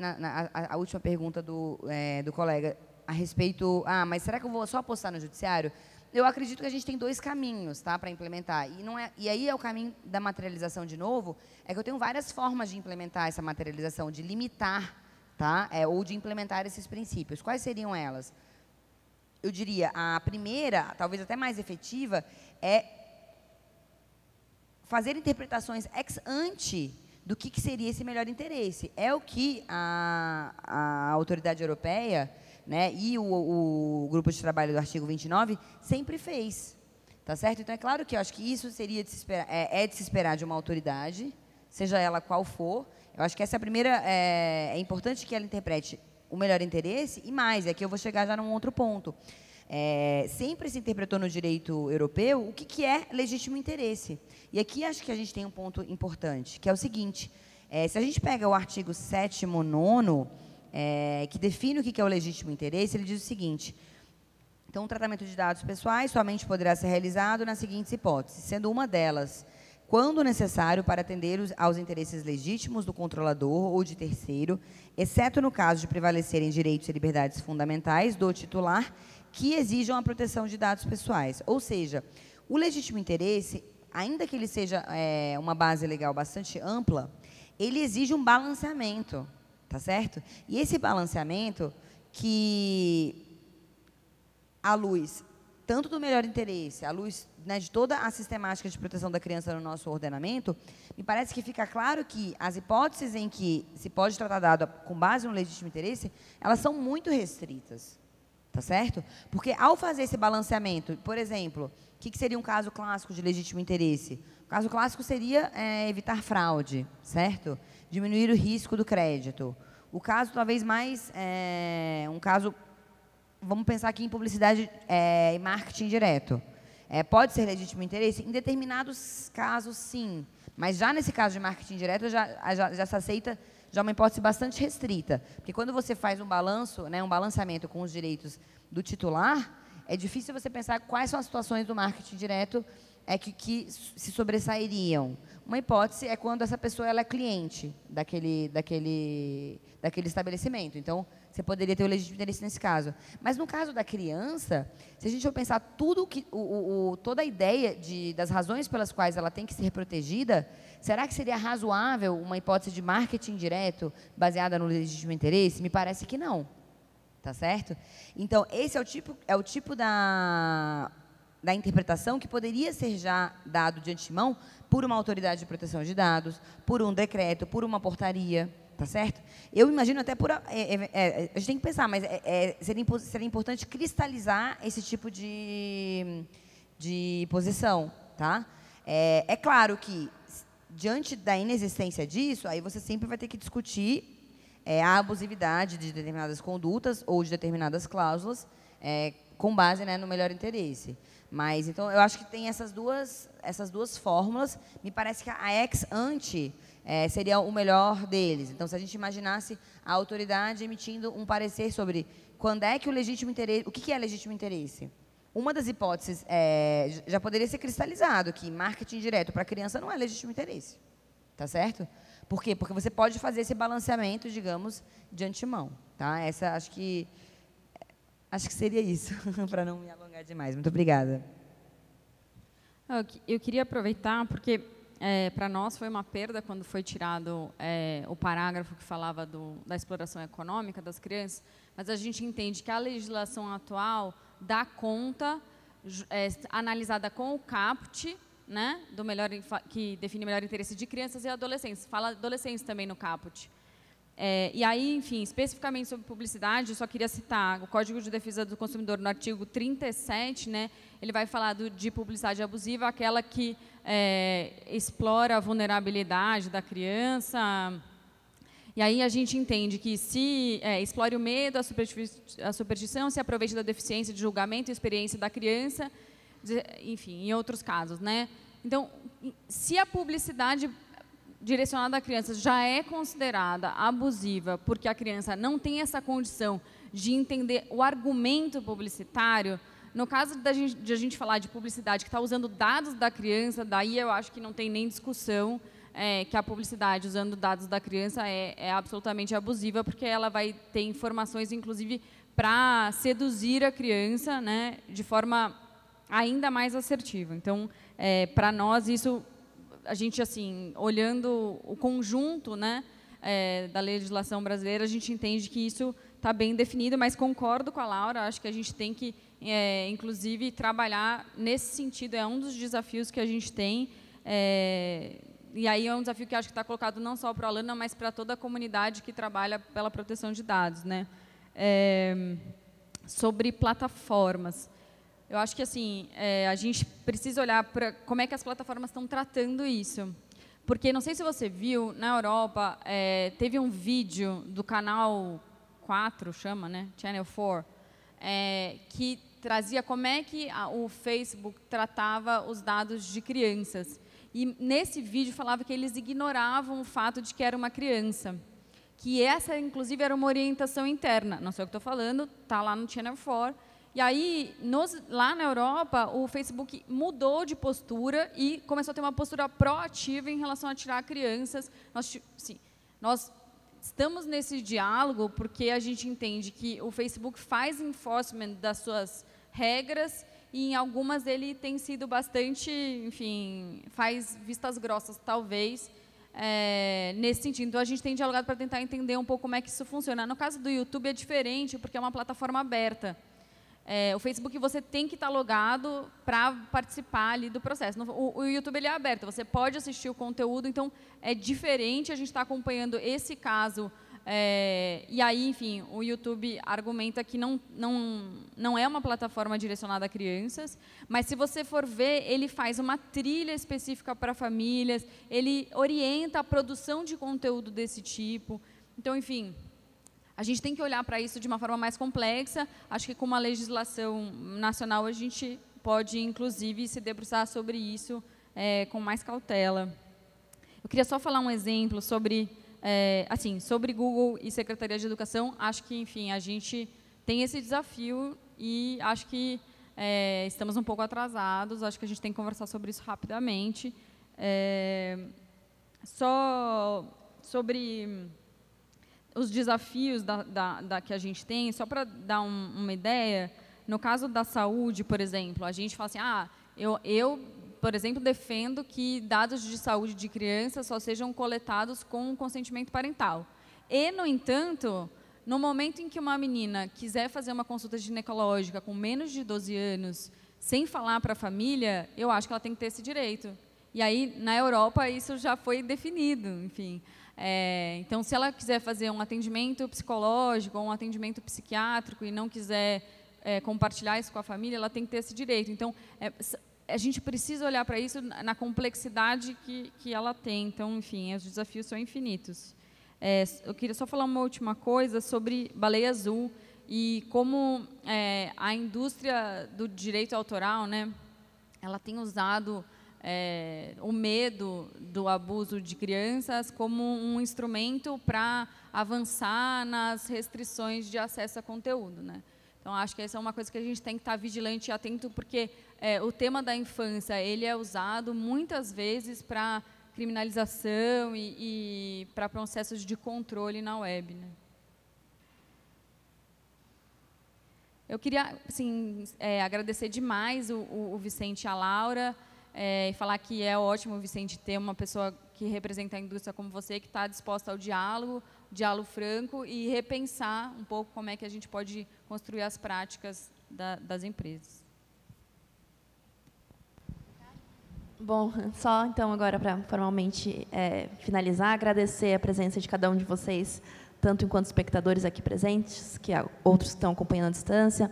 a última pergunta do colega, a respeito, mas será que eu vou só apostar no judiciário? Eu acredito que a gente tem 2 caminhos, tá, para implementar. E aí é o caminho da materialização de novo, é que eu tenho várias formas de implementar essa materialização, de limitar, tá, ou de implementar esses princípios. Quais seriam elas? Eu diria, a primeira, talvez até mais efetiva, é fazer interpretações ex ante do que seria esse melhor interesse. É o que a autoridade europeia, né, e o grupo de trabalho do artigo 29 sempre fez. Tá certo? Então, é claro que eu acho que isso seria de se esperar, de se esperar de uma autoridade, seja ela qual for. Eu acho que essa primeira é importante que ela interprete o melhor interesse, e mais, aqui eu vou chegar já num outro ponto. Sempre se interpretou no direito europeu o que é legítimo interesse. E aqui acho que a gente tem um ponto importante, que é o seguinte, se a gente pega o artigo 7º, 9º, que define o que é o legítimo interesse, ele diz o seguinte, Então, o tratamento de dados pessoais somente poderá ser realizado nas seguintes hipóteses, sendo uma delas, quando necessário para atender aos interesses legítimos do controlador ou de terceiro, exceto no caso de prevalecerem direitos e liberdades fundamentais do titular que exijam a proteção de dados pessoais. Ou seja, o legítimo interesse, ainda que ele seja uma base legal bastante ampla, ele exige um balanceamento, tá certo? E esse balanceamento que, à luz tanto do melhor interesse, à luz, né, de toda a sistemática de proteção da criança no nosso ordenamento, me parece que fica claro que as hipóteses em que se pode tratar dado com base no legítimo interesse, elas são muito restritas, tá certo? Porque ao fazer esse balanceamento, por exemplo, o que seria um caso clássico de legítimo interesse? O caso clássico seria evitar fraude, certo? Diminuir o risco do crédito. O caso talvez mais, um caso, vamos pensar aqui em publicidade e marketing direto. Pode ser legítimo interesse? Em determinados casos, sim. Mas já nesse caso de marketing direto, já se aceita já uma hipótese bastante restrita. Porque quando você faz um balanço, né, um balanceamento com os direitos do titular, é difícil você pensar quais são as situações do marketing direto que se sobressairiam. Uma hipótese é quando essa pessoa ela é cliente daquele estabelecimento. Então, você poderia ter o legítimo interesse nesse caso. Mas, no caso da criança, se a gente for pensar toda a ideia das razões pelas quais ela tem que ser protegida, será que seria razoável uma hipótese de marketing direto baseada no legítimo interesse? Me parece que não. Tá certo? Então, esse é o tipo da interpretação que poderia ser já dado de antemão por uma autoridade de proteção de dados, por um decreto, por uma portaria, tá certo? Eu imagino até a gente tem que pensar, mas seria importante cristalizar esse tipo de posição, tá? É claro que, diante da inexistência disso, aí você sempre vai ter que discutir a abusividade de determinadas condutas ou de determinadas cláusulas com base, né, no melhor interesse. Mas, então, eu acho que tem essas duas fórmulas. Me parece que a ex ante seria o melhor deles. Então, se a gente imaginasse a autoridade emitindo um parecer sobre quando é que o legítimo interesse... O que é legítimo interesse? Uma das hipóteses já poderia ser cristalizado, que marketing direto para a criança não é legítimo interesse. Tá certo? Por quê? Porque você pode fazer esse balanceamento, digamos, de antemão. Tá? Acho que seria isso, para não me alongar demais. Muito obrigada. Eu queria aproveitar, porque para nós foi uma perda quando foi tirado o parágrafo que falava da exploração econômica das crianças, mas a gente entende que a legislação atual dá conta, analisada com o CAPT, né, que define o melhor interesse de crianças e adolescentes. Fala adolescentes também no CAPT. E aí, enfim, especificamente sobre publicidade, eu só queria citar o Código de Defesa do Consumidor, no artigo 37, né, ele vai falar de publicidade abusiva, aquela que explora a vulnerabilidade da criança. E aí a gente entende que se explore o medo, a superstição, se aproveite da deficiência de julgamento e experiência da criança, enfim, em outros casos, né? Então, se a publicidade direcionada a crianças já é considerada abusiva porque a criança não tem essa condição de entender o argumento publicitário, no caso de a gente falar de publicidade que está usando dados da criança, daí eu acho que não tem nem discussão que a publicidade usando dados da criança é absolutamente abusiva, porque ela vai ter informações, inclusive, para seduzir a criança, né, de forma ainda mais assertiva. Então, para nós, isso, a gente, assim, olhando o conjunto, né, da legislação brasileira, a gente entende que isso está bem definido, mas concordo com a Laura, acho que a gente tem que, inclusive, trabalhar nesse sentido, é um dos desafios que a gente tem, e aí é um desafio que acho que está colocado não só para a Alana, mas para toda a comunidade que trabalha pela proteção de dados, né? Sobre plataformas. Eu acho que assim, a gente precisa olhar para como é que as plataformas estão tratando isso. Porque, não sei se você viu, na Europa, teve um vídeo do canal 4, chama, né? Channel 4, que trazia como é que o Facebook tratava os dados de crianças. E, nesse vídeo, falava que eles ignoravam o fato de que era uma criança. Que essa, inclusive, era uma orientação interna. Não sei o que estou falando, está lá no Channel 4. E aí, lá na Europa, o Facebook mudou de postura e começou a ter uma postura proativa em relação a tirar crianças. Nós estamos nesse diálogo porque a gente entende que o Facebook faz enforcement das suas regras e em algumas ele tem sido bastante, enfim, faz vistas grossas, talvez, nesse sentido. Então, a gente tem dialogado para tentar entender um pouco como é que isso funciona. No caso do YouTube é diferente, porque é uma plataforma aberta. O Facebook você tem que estar logado para participar ali do processo. O YouTube ele é aberto, você pode assistir o conteúdo, então é diferente. A gente está acompanhando esse caso e aí, enfim, o YouTube argumenta que não é uma plataforma direcionada a crianças, mas se você for ver, ele faz uma trilha específica para famílias, ele orienta a produção de conteúdo desse tipo. Então, enfim, a gente tem que olhar para isso de uma forma mais complexa. Acho que com uma legislação nacional a gente pode, inclusive, se debruçar sobre isso com mais cautela. Eu queria só falar um exemplo sobre, sobre Google e Secretaria de Educação. Acho que, enfim, a gente tem esse desafio e acho que estamos um pouco atrasados. Acho que a gente tem que conversar sobre isso rapidamente. Só sobre os desafios que a gente tem, só para dar uma ideia, no caso da saúde, por exemplo, a gente fala assim, eu, por exemplo, defendo que dados de saúde de crianças só sejam coletados com consentimento parental. E, no entanto, no momento em que uma menina quiser fazer uma consulta ginecológica com menos de 12 anos, sem falar para a família, eu acho que ela tem que ter esse direito. E aí, na Europa, isso já foi definido, enfim. Então, se ela quiser fazer um atendimento psicológico ou um atendimento psiquiátrico e não quiser compartilhar isso com a família, ela tem que ter esse direito. Então, a gente precisa olhar para isso na complexidade que ela tem. Então, enfim, os desafios são infinitos. Eu queria só falar uma última coisa sobre Baleia Azul e como a indústria do direito autoral, né, ela tem usado o medo do abuso de crianças como um instrumento para avançar nas restrições de acesso a conteúdo, né? Então, acho que essa é uma coisa que a gente tem que estar vigilante e atento, porque o tema da infância ele é usado muitas vezes para criminalização e para processos de controle na web, né? Eu queria, assim, agradecer demais o Vicente e a Laura, e falar que é ótimo, Vicente, ter uma pessoa que representa a indústria como você, que está disposta ao diálogo franco e repensar um pouco como é que a gente pode construir as práticas das empresas. Bom, só então agora para formalmente finalizar, agradecer a presença de cada um de vocês, tanto enquanto espectadores aqui presentes, que outros que estão acompanhando à distância,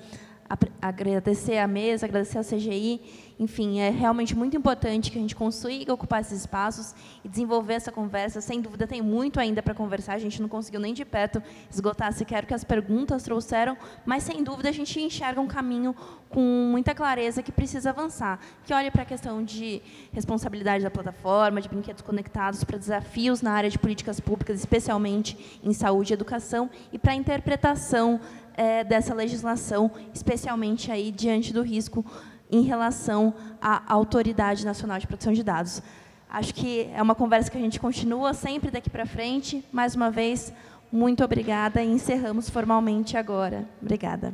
agradecer à mesa, agradecer à CGI. Enfim, é realmente muito importante que a gente consiga ocupar esses espaços e desenvolver essa conversa. Sem dúvida, tem muito ainda para conversar, a gente não conseguiu nem de perto esgotar sequer o que as perguntas trouxeram, mas, sem dúvida, a gente enxerga um caminho com muita clareza que precisa avançar, que olha para a questão de responsabilidade da plataforma, de brinquedos conectados, para desafios na área de políticas públicas, especialmente em saúde e educação, e para a interpretação dessa legislação, especialmente aí diante do risco em relação à Autoridade Nacional de Proteção de Dados. Acho que é uma conversa que a gente continua sempre daqui para frente. Mais uma vez, muito obrigada e encerramos formalmente agora. Obrigada.